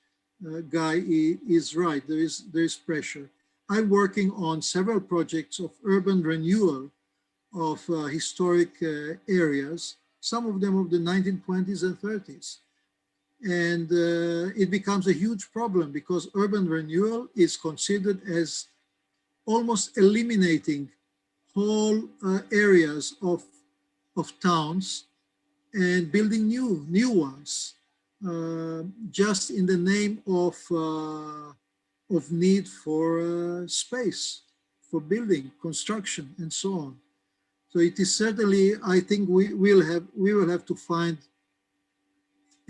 Guy is right, there is pressure. I'm working on several projects of urban renewal of historic areas, some of them of the 1920s and 30s. And it becomes a huge problem because urban renewal is considered as almost eliminating whole areas of towns and building new ones, just in the name of need for space, for building, construction, and so on. So it is certainly, I think we will have to find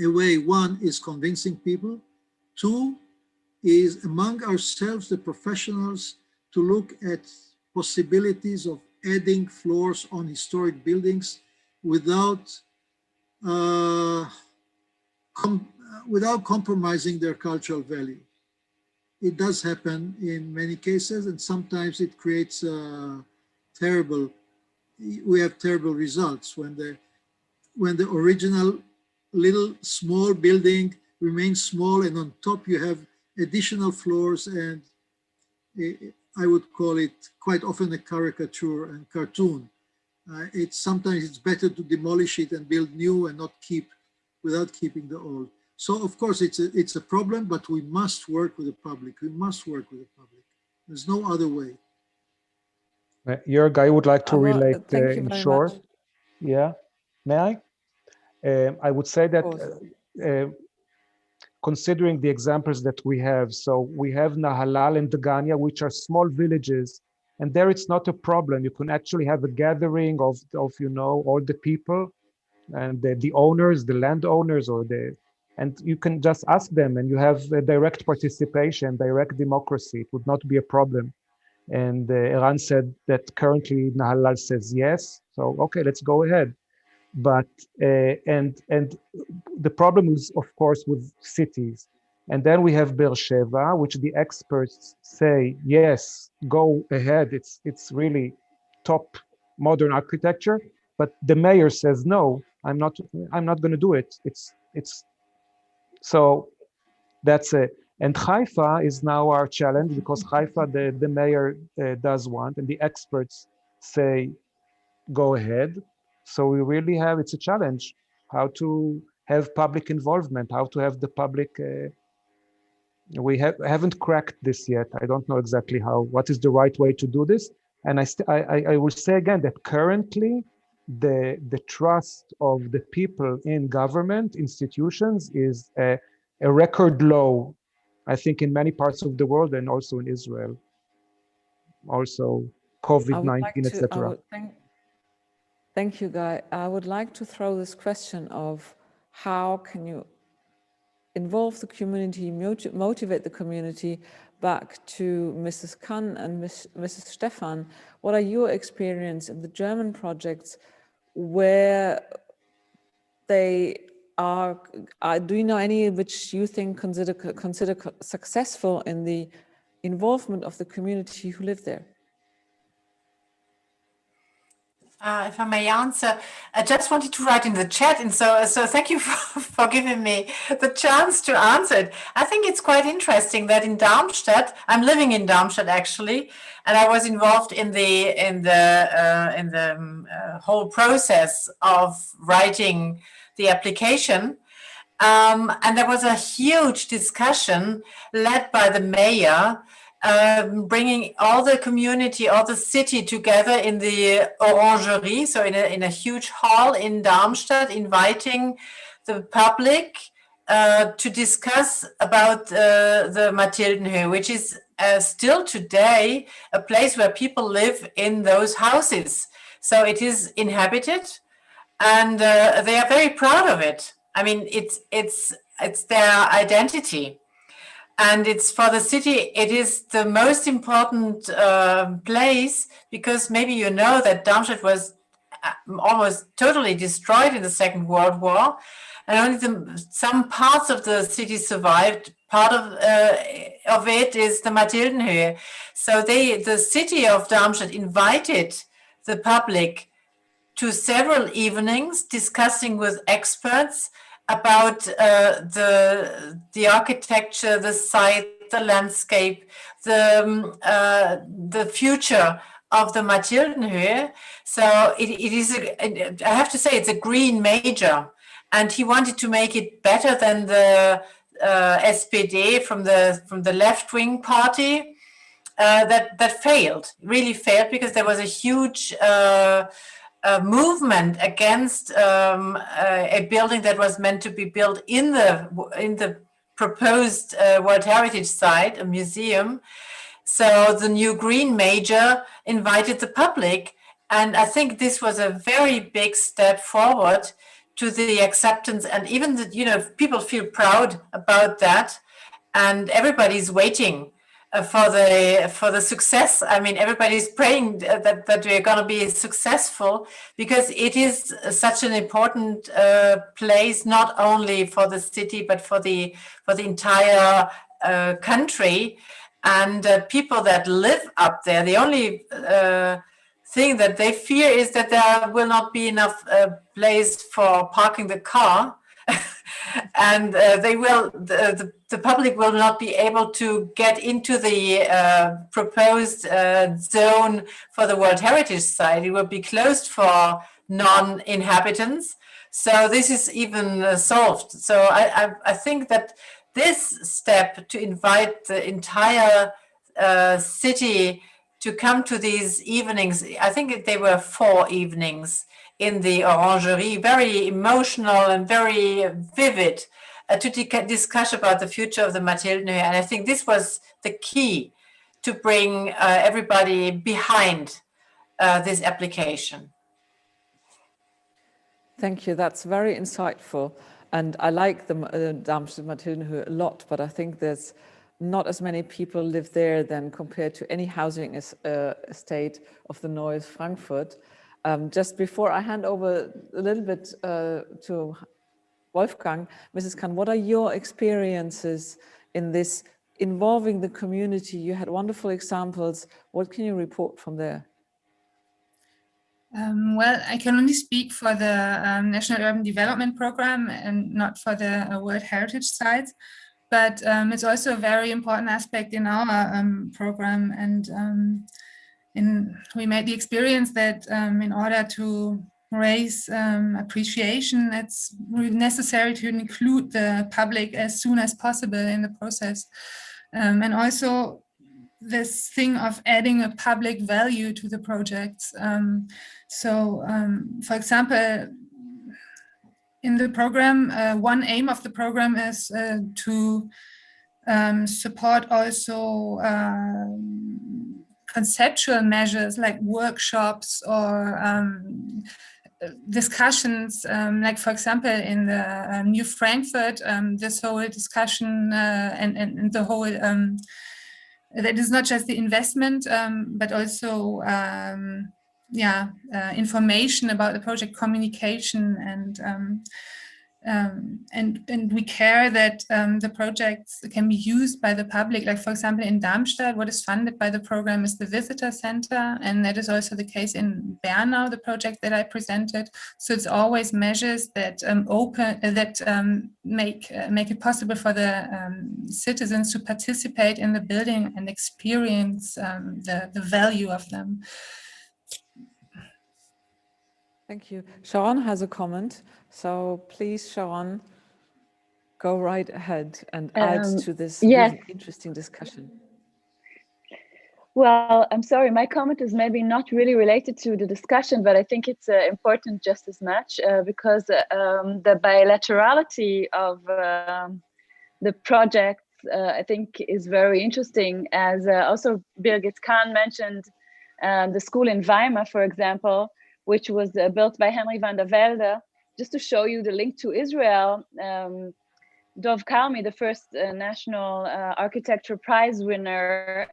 a way. One is convincing people. Two is among ourselves, the professionals, to look at possibilities of adding floors on historic buildings without compromising their cultural value. It does happen in many cases, and sometimes it creates we have terrible results when the original little small building remains small, and on top you have additional floors, and I would call it quite often a caricature and cartoon. Sometimes it's better to demolish it and build new and not without keeping the old. So of course it's a problem, but we must work with the public. We must work with the public. There's no other way. Jörg, I would like to relate in short. Much. Yeah, may I? I would say that considering the examples that we have, so we have Nahalal and Dagania, which are small villages, and there it's not a problem. You can actually have a gathering of all the people and the owners, the landowners, and you can just ask them, and you have direct participation, direct democracy. It would not be a problem. And Eran said that currently Nahalal says yes, so okay, let's go ahead. But and the problem is, of course, with cities. And then we have Be'er Sheva, which the experts say yes, go ahead. It's really top modern architecture. But the mayor says no, I'm not going to do it. It's so that's it. And Haifa is now our challenge, because Haifa, the mayor does want, and the experts say go ahead. So we really have, it's a challenge, how to have public involvement, how to have the public, we haven't cracked this yet. I don't know exactly what is the right way to do this. And I will say again that currently the trust of the people in government institutions is a record low, I think, in many parts of the world, and also in Israel, also COVID-19, etc. Thank you, Guy. I would like to throw this question of how can you involve the community, motivate the community, back to Mrs. Kann and Mrs. Stephan. What are your experience in the German projects where they are, do you know any which you think consider successful in the involvement of the community who live there? If I may answer, I just wanted to write in the chat, and so thank you for giving me the chance to answer it. I think it's quite interesting that in Darmstadt, I'm living in Darmstadt actually, and I was involved in the whole process of writing the application, and there was a huge discussion led by the mayor. Bringing all the community, all the city together in the Orangerie, so in a huge hall in Darmstadt, inviting the public to discuss about the Mathildenhöhe, which is still today a place where people live in those houses. So it is inhabited, and they are very proud of it. I mean, it's their identity. And it's for the city, it is the most important place, because maybe you know that Darmstadt was almost totally destroyed in the Second World War, and only some parts of the city survived. Part of it is the Mathildenhöhe. So the city of Darmstadt invited the public to several evenings discussing with experts about the architecture, the site, the landscape, the future of the Mathildenhöhe. So it is, I have to say, it's a green major, and he wanted to make it better than the SPD from the left-wing party. That failed, really failed, because there was a huge movement against a building that was meant to be built in the proposed World Heritage Site, a museum. So the new green major invited the public, and I think this was a very big step forward to the acceptance, and even that, you know, people feel proud about that, and everybody's waiting for the success. I mean, everybody's praying that we're going to be successful, because it is such an important place, not only for the city but for the entire country. And people that live up there, the only thing that they fear is that there will not be enough place for parking the car. And the public will not be able to get into the proposed zone for the World Heritage Site. It will be closed for non-inhabitants. So this is even solved. So I think that this step to invite the entire city to come to these evenings, I think they were 4 evenings in the Orangerie, very emotional and very vivid, to discuss about the future of the Mathildenhöhe. And I think this was the key to bring everybody behind this application. Thank you. That's very insightful. And I like the Darmstadt Mathildenhöhe a lot, but I think there's not as many people live there than compared to any housing estate of the Neues Frankfurt. Just before I hand over a little bit to Wolfgang, Mrs. Kann, what are your experiences in this involving the community? You had wonderful examples. What can you report from there? Well, I can only speak for the National Urban Development Program and not for the World Heritage Sites, but it's also a very important aspect in our program. And we made the experience that in order to raise appreciation, it's necessary to include the public as soon as possible in the process. And also this thing of adding a public value to the projects. For example, in the program, one aim of the program is to support also conceptual measures like workshops or discussions, like for example in the New Frankfurt, this whole discussion and the whole, that is not just the investment, but also information about the project, communication, and we care that the projects can be used by the public. Like for example, in Darmstadt, what is funded by the program is the visitor center, and that is also the case in Bernau, the project that I presented. So it's always measures that make it possible for the citizens to participate in the building and experience the value of them. Thank you. Sharon has a comment. So please, Sharon, go right ahead and add to this really interesting discussion. Well, I'm sorry, my comment is maybe not really related to the discussion, but I think it's important just as much because the bilaterality of the projects, I think, is very interesting. As also Birgit Kann mentioned, the school in Weimar, for example, which was built by Henry van der Velde. Just to show you the link to Israel, Dov Karmi, the first National Architecture Prize winner,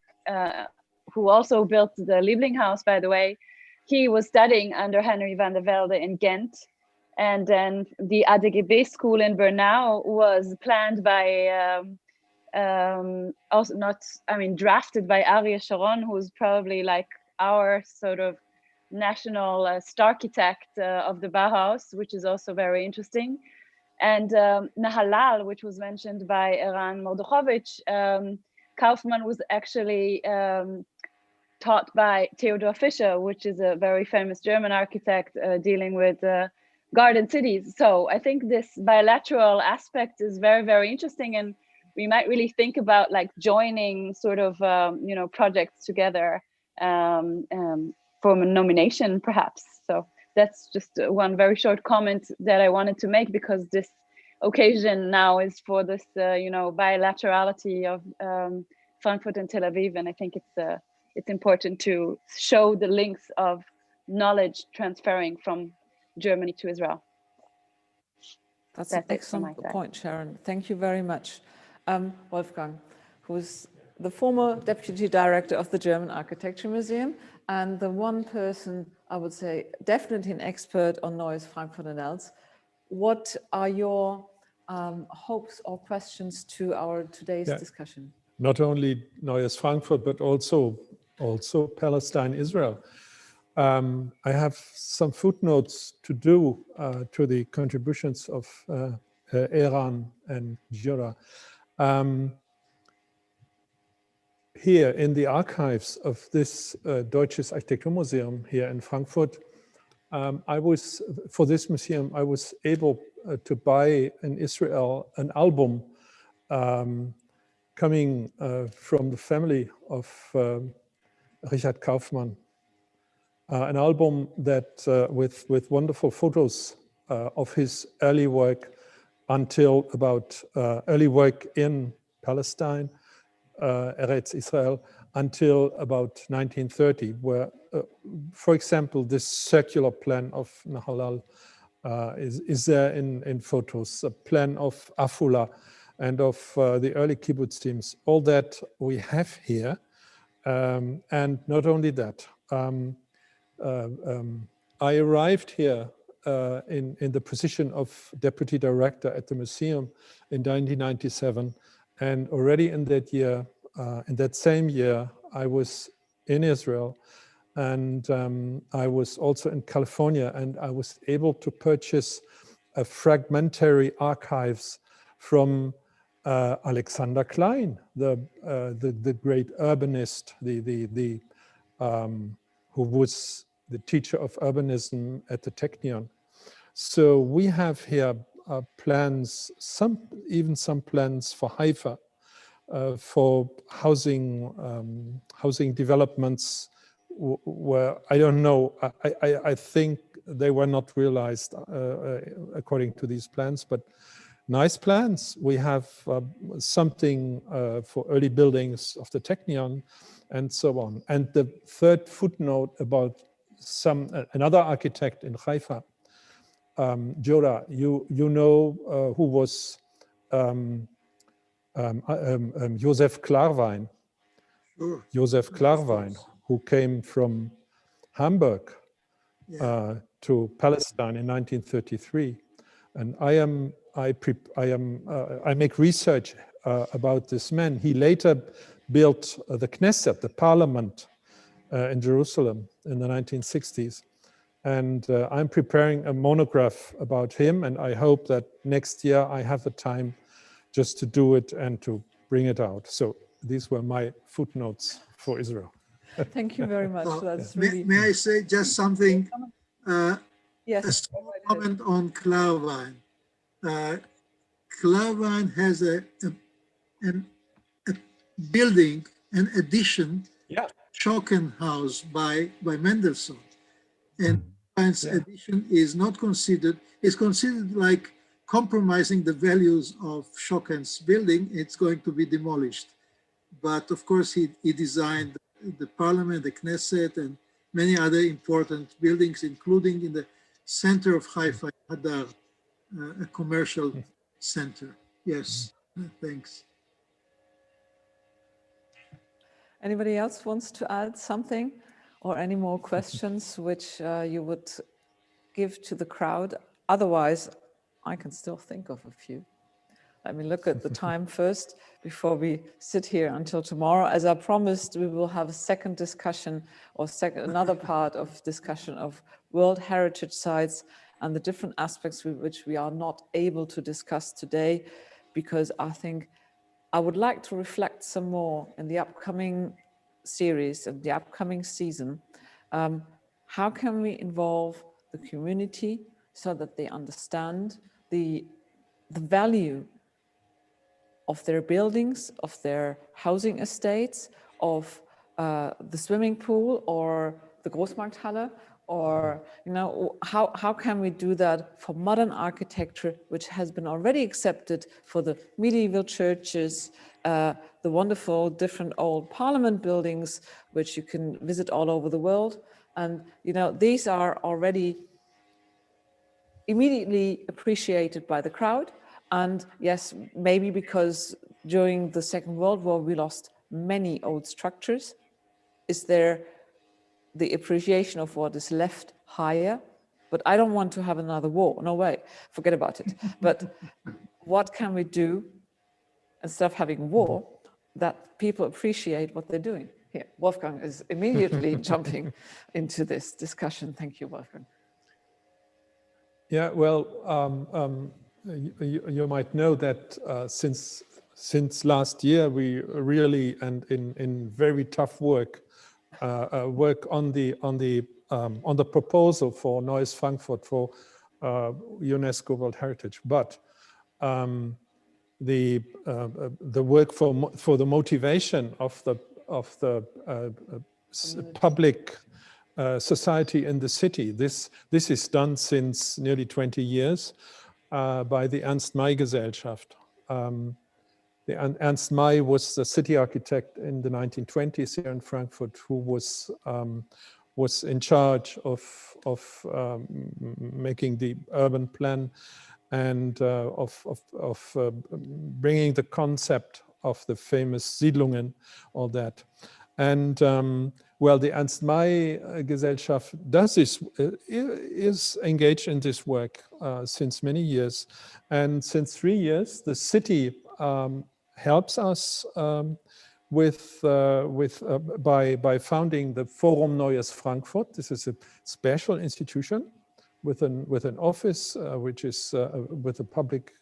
who also built the Liebling House, by the way, he was studying under Henry van der Velde in Ghent. And then the ADGB school in Bernau was planned by, drafted by Aryeh Sharon, who's probably like our sort of national architect of the Bauhaus, which is also very interesting. And Nahalal, which was mentioned by Eran Mordechowicz, Kaufman was actually taught by Theodor Fischer, which is a very famous German architect dealing with garden cities. So I think this bilateral aspect is very, very interesting, and we might really think about like joining sort of you know, projects together for a nomination perhaps. So that's just one very short comment that I wanted to make, because this occasion now is for this you know, bilaterality of Frankfurt and Tel Aviv, and I think it's important to show the links of knowledge transferring from Germany to Israel. That's an excellent point, Sharon. Thank you very much. Wolfgang, who's the former Deputy Director of the German Architecture Museum, and the one person, I would say, definitely an expert on Neues Frankfurt and else. What are your hopes or questions to our today's discussion? Not only Neues Frankfurt, but also Palestine, Israel. I have some footnotes to do to the contributions of Eran and Giora. Here in the archives of this Deutsches Architekturmuseum here in Frankfurt, for this museum, I was able to buy in Israel an album coming from the family of Richard Kaufmann. An album that with wonderful photos of his early work until about early work in Palestine, Eretz Israel, until about 1930, where, for example, this circular plan of Nahalal is there in photos, a plan of Afula and of the early kibbutz teams. All that we have here, and not only that. I arrived here in the position of Deputy Director at the museum in 1997, and already in that year, in that same year, I was in Israel, and I was also in California, and I was able to purchase a fragmentary archives from Alexander Klein, the great urbanist, who was the teacher of urbanism at the Technion. So we have here plans, even some plans for Haifa, for housing developments where, I don't know, I think they were not realized according to these plans, but nice plans. We have something for early buildings of the Technion and so on. And the third footnote about another architect in Haifa, Giora, you know who was Josef Klarwein. Sure. Josef Klarwein, who came from Hamburg to Palestine in 1933. And I make research about this man. He later built the Knesset, the parliament in Jerusalem in the 1960s. And I'm preparing a monograph about him, and I hope that next year I have the time just to do it and to bring it out. So these were my footnotes for Israel. Thank you very much. That's really... May I say just something? Yes. A small comment on Klarwein. Klarwein has a building, an addition, Schockenhaus by Mendelssohn. And Klarwein's addition is not considered, is considered like compromising the values of Schocken's building. It's going to be demolished. But of course, he designed the parliament, the Knesset, and many other important buildings, including in the center of Haifa, Hadar, a commercial center. Yes, thanks. Anybody else wants to add something, or any more questions which you would give to the crowd? Otherwise, I can still think of a few. Let me look at the time first before we sit here until tomorrow. As I promised, we will have a second discussion, or another part of discussion of World Heritage Sites and the different aspects which we are not able to discuss today, because I think I would like to reflect some more in the upcoming series and the upcoming season, how can we involve the community so that they understand the value of their buildings, of their housing estates, of the swimming pool or the Großmarkthalle, or how can we do that for modern architecture, which has been already accepted for the medieval churches, the wonderful different old parliament buildings, which you can visit all over the world. And these are already immediately appreciated by the crowd. And yes, maybe because during the Second World War, we lost many old structures. Is there the appreciation of what is left higher? But I don't want to have another war. No way, forget about it. But what can we do instead of having war that people appreciate what they're doing? Here, Wolfgang is immediately jumping into this discussion. Thank you, Wolfgang. Yeah, well, you might know that since last year, we really, and in very tough work on the proposal for Neues Frankfurt for UNESCO World Heritage, but the work for the motivation of the public society in the city. This is done since nearly 20 years by the Ernst May Gesellschaft. Ernst May was the city architect in the 1920s here in Frankfurt, who was in charge of making the urban plan and of bringing the concept of the famous Siedlungen, all that. And well, the Ernst May Gesellschaft is engaged in this work since many years. And since 3 years, the city helps us by founding the Forum Neues Frankfurt. This is a special institution with an office, which is with a public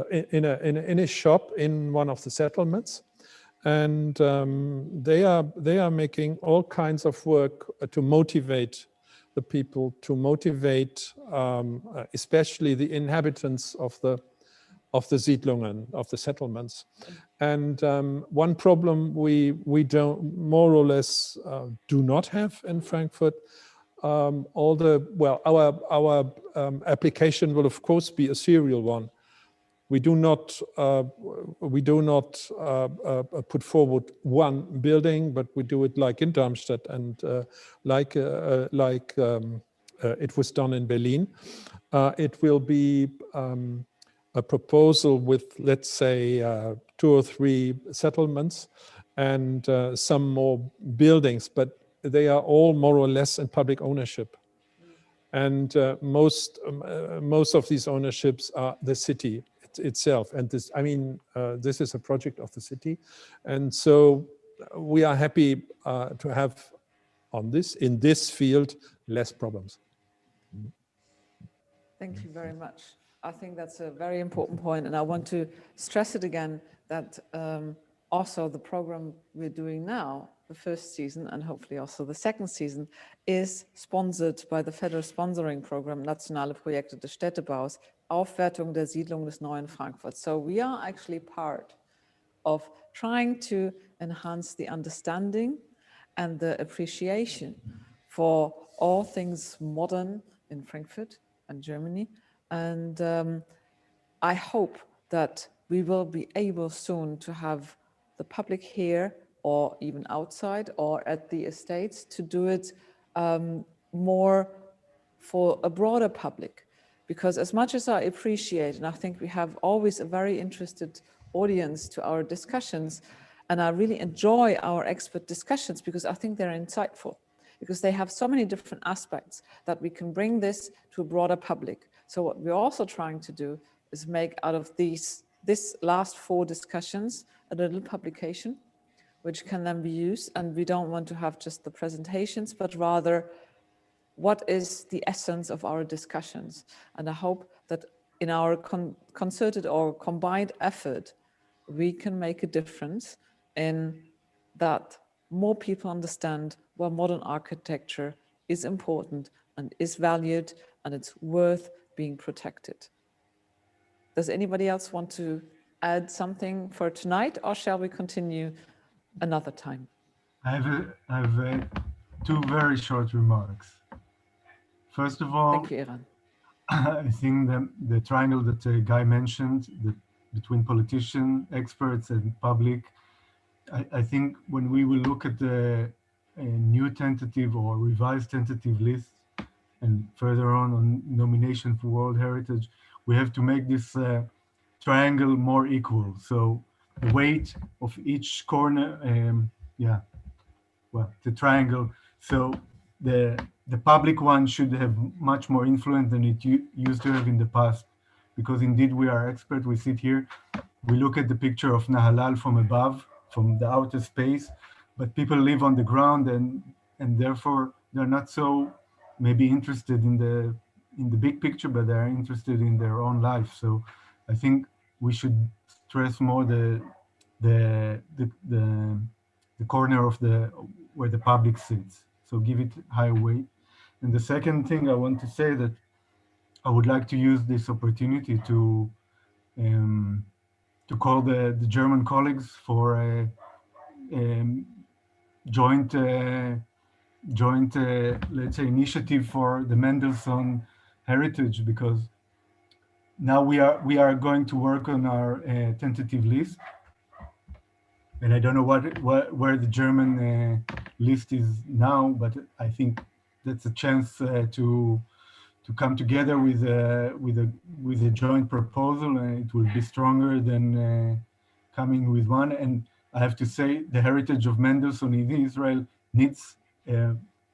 in a shop in one of the settlements. And they are making all kinds of work to motivate the people, to motivate especially the inhabitants of the Siedlungen, of the settlements. And one problem we don't more or less do not have in Frankfurt. Our application will of course be a serial one. We do not put forward one building, but we do it like in Darmstadt and like it was done in Berlin. It will be a proposal with, let's say, 2 or 3 settlements and some more buildings, but they are all more or less in public ownership. And most of these ownerships are the city itself. And this, I mean, this is a project of the city. And so we are happy to have in this field, less problems. Thank you very much. I think that's a very important point, and I want to stress it again that also the program we're doing now, the first season and hopefully also the second season, is sponsored by the federal sponsoring program Nationale Projekte des Städtebaus, Aufwertung der Siedlung des Neuen Frankfurt. So we are actually part of trying to enhance the understanding and the appreciation for all things modern in Frankfurt and Germany. And I hope that we will be able soon to have the public here or even outside or at the estates to do it more for a broader public. Because as much as I appreciate, and I think we have always a very interested audience to our discussions, and I really enjoy our expert discussions because I think they're insightful, because they have so many different aspects that we can bring this to a broader public. So what we're also trying to do is make out of this last 4 discussions a little publication, which can then be used. And we don't want to have just the presentations, but rather what is the essence of our discussions. And I hope that in our concerted or combined effort, we can make a difference in that more people understand why modern architecture is important and is valued and it's worth being protected. Does anybody else want to add something for tonight, or shall we continue another time? I have two very short remarks. First of all, thank you, Eran. I think the triangle that Guy mentioned, between politicians, experts, and public, I think when we will look at the new tentative or revised tentative list, and further on nomination for World Heritage, we have to make this triangle more equal. So the weight of each corner, the triangle. So the public one should have much more influence than it used to have in the past, because indeed we are experts. We sit here, we look at the picture of Nahalal from above, from the outer space, but people live on the ground, and therefore they're not so maybe interested in the big picture, but they're interested in their own life. So I think we should stress more the corner of where the public sits. So give it higher weight. And the second thing I want to say, that I would like to use this opportunity to call the German colleagues for a joint let's say initiative for the Mendelssohn heritage, because now we are going to work on our tentative list, and I don't know where the German list is now, but I think that's a chance to come together with a joint proposal, and it will be stronger than coming with one. And I have to say, the heritage of Mendelssohn in Israel needs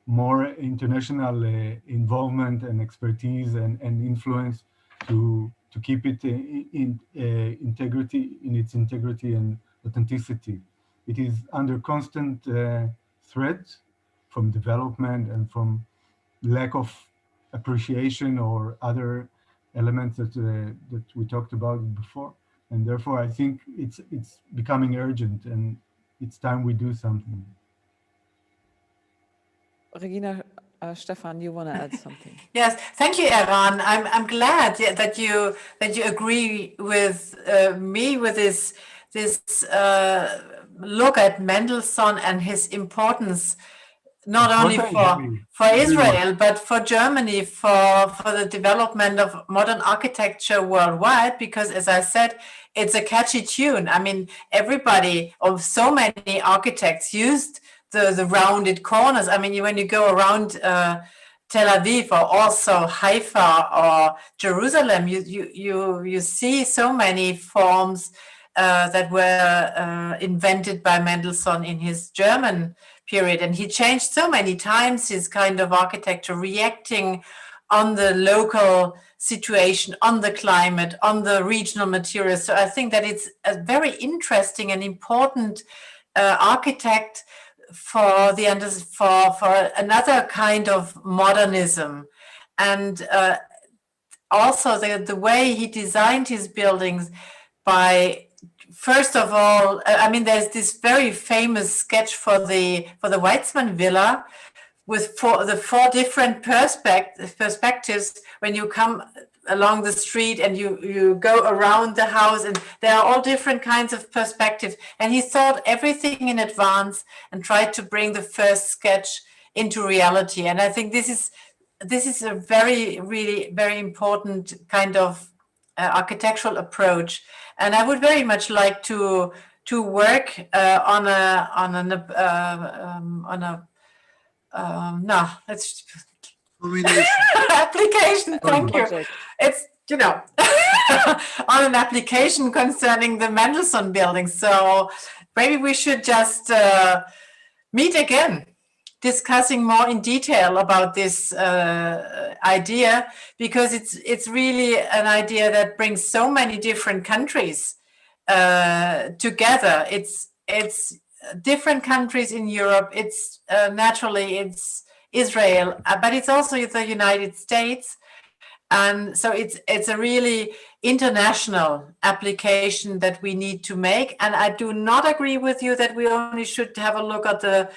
more international involvement and expertise and influence to keep it in its integrity and authenticity. It is under constant threat from development and from lack of appreciation or other elements that we talked about before. And therefore, I think it's becoming urgent, and it's time we do something. Regina Stephan, you want to add something? Yes, thank you, Eran. I'm glad that you agree with me with this look at Mendelssohn and his importance, not only for Israel, but for Germany, for the development of modern architecture worldwide, because as I said, it's a catchy tune. I mean, everybody, or so many architects used the rounded corners. I mean, when you go around Tel Aviv, or also Haifa or Jerusalem, you see so many forms that were invented by Mendelssohn in his German period. And he changed so many times his kind of architecture, reacting on the local situation, on the climate, on the regional materials. So I think that it's a very interesting and important architect for another kind of modernism. And also the way he designed his buildings by, first of all, I mean, there's this very famous sketch for the Weizmann Villa with the four different perspectives when you come along the street and you go around the house, and there are all different kinds of perspectives. And he thought everything in advance and tried to bring the first sketch into reality. And I think this is a really very important kind of architectural approach. And I would very much like to work on application. Thank you. It's on an application concerning the Mendelssohn building. So maybe we should just meet again, discussing more in detail about this idea, because it's really an idea that brings so many different countries together. It's different countries in Europe. It's naturally it's Israel, but it's also the United States. And so it's a really international application that we need to make. And I do not agree with you that we only should have a look at the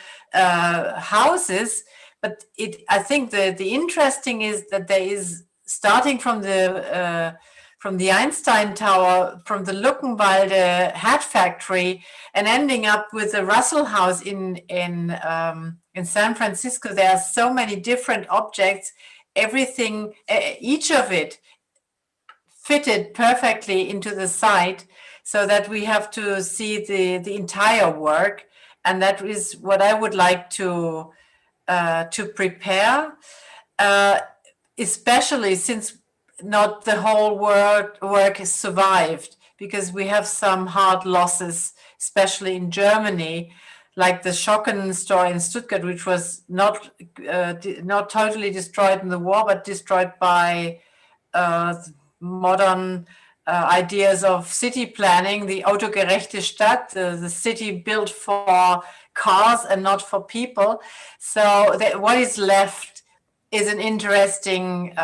houses, but I think the interesting is that there is, starting from the Einstein Tower, from the Luckenwalde hat factory, and ending up with the Russell House in San Francisco. There are so many different objects. Everything, each of it fitted perfectly into the site, so that we have to see the entire work, and that is what I would like to prepare, especially since not the whole work is survived, because we have some hard losses, especially in Germany, like the Schocken store in Stuttgart, which was not totally destroyed in the war, but destroyed by modern ideas of city planning, the autogerechte Stadt, the city built for cars and not for people. So what is left is an interesting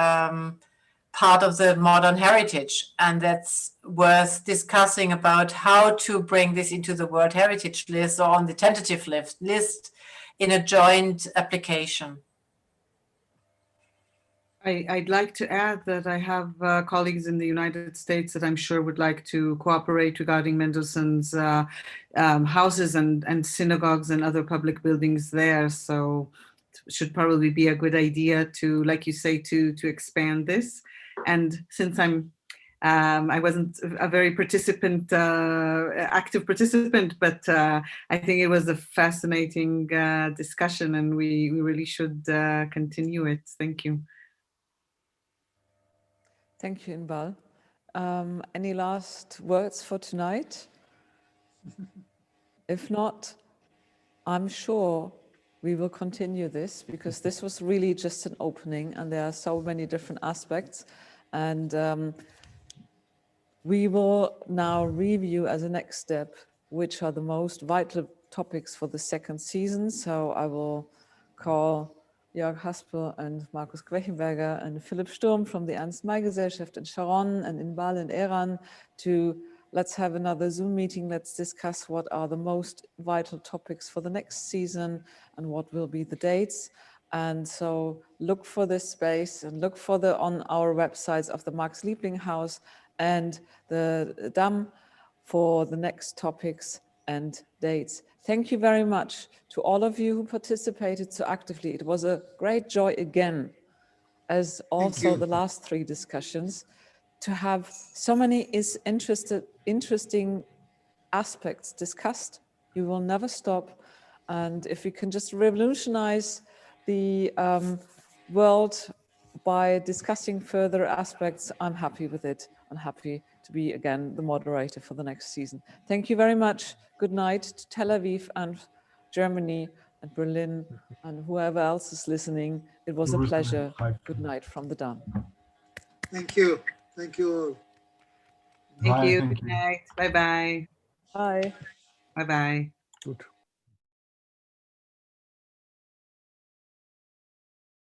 part of the modern heritage, and that's worth discussing about how to bring this into the World Heritage List or on the tentative list in a joint application. I'd like to add that I have colleagues in the United States that I'm sure would like to cooperate regarding Mendelssohn's houses and synagogues and other public buildings there. So it should probably be a good idea to, like you say, to expand this. And since I wasn't a very active participant, but I think it was a fascinating discussion, and we really should continue it. Thank you. Thank you, Inbal. Any last words for tonight? If not, I'm sure we will continue this, because this was really just an opening and there are so many different aspects. And we will now review as a next step which are the most vital topics for the second season. So I will call Jörg Haspel and Markus Quechenberger and Philipp Sturm from the Ernst-May-Gesellschaft and Sharon and Inbal and Eran to let's have another Zoom meeting. Let's discuss what are the most vital topics for the next season and what will be the dates. And so look for this space and look for on our websites of the Max Liebling House and the DAM for the next topics and dates. Thank you very much to all of you who participated so actively. It was a great joy again, as also the last three discussions, to have so many interesting aspects discussed. You will never stop. And if we can just revolutionize the world by discussing further aspects, I'm happy with it. I'm happy to be again the moderator for the next season. Thank you very much. Good night to Tel Aviv and Germany and Berlin and whoever else is listening. It was a pleasure. Good night from the Dam. Thank you. Thank you all. Thank you. Good night. Bye-bye. Bye. Bye-bye. Good.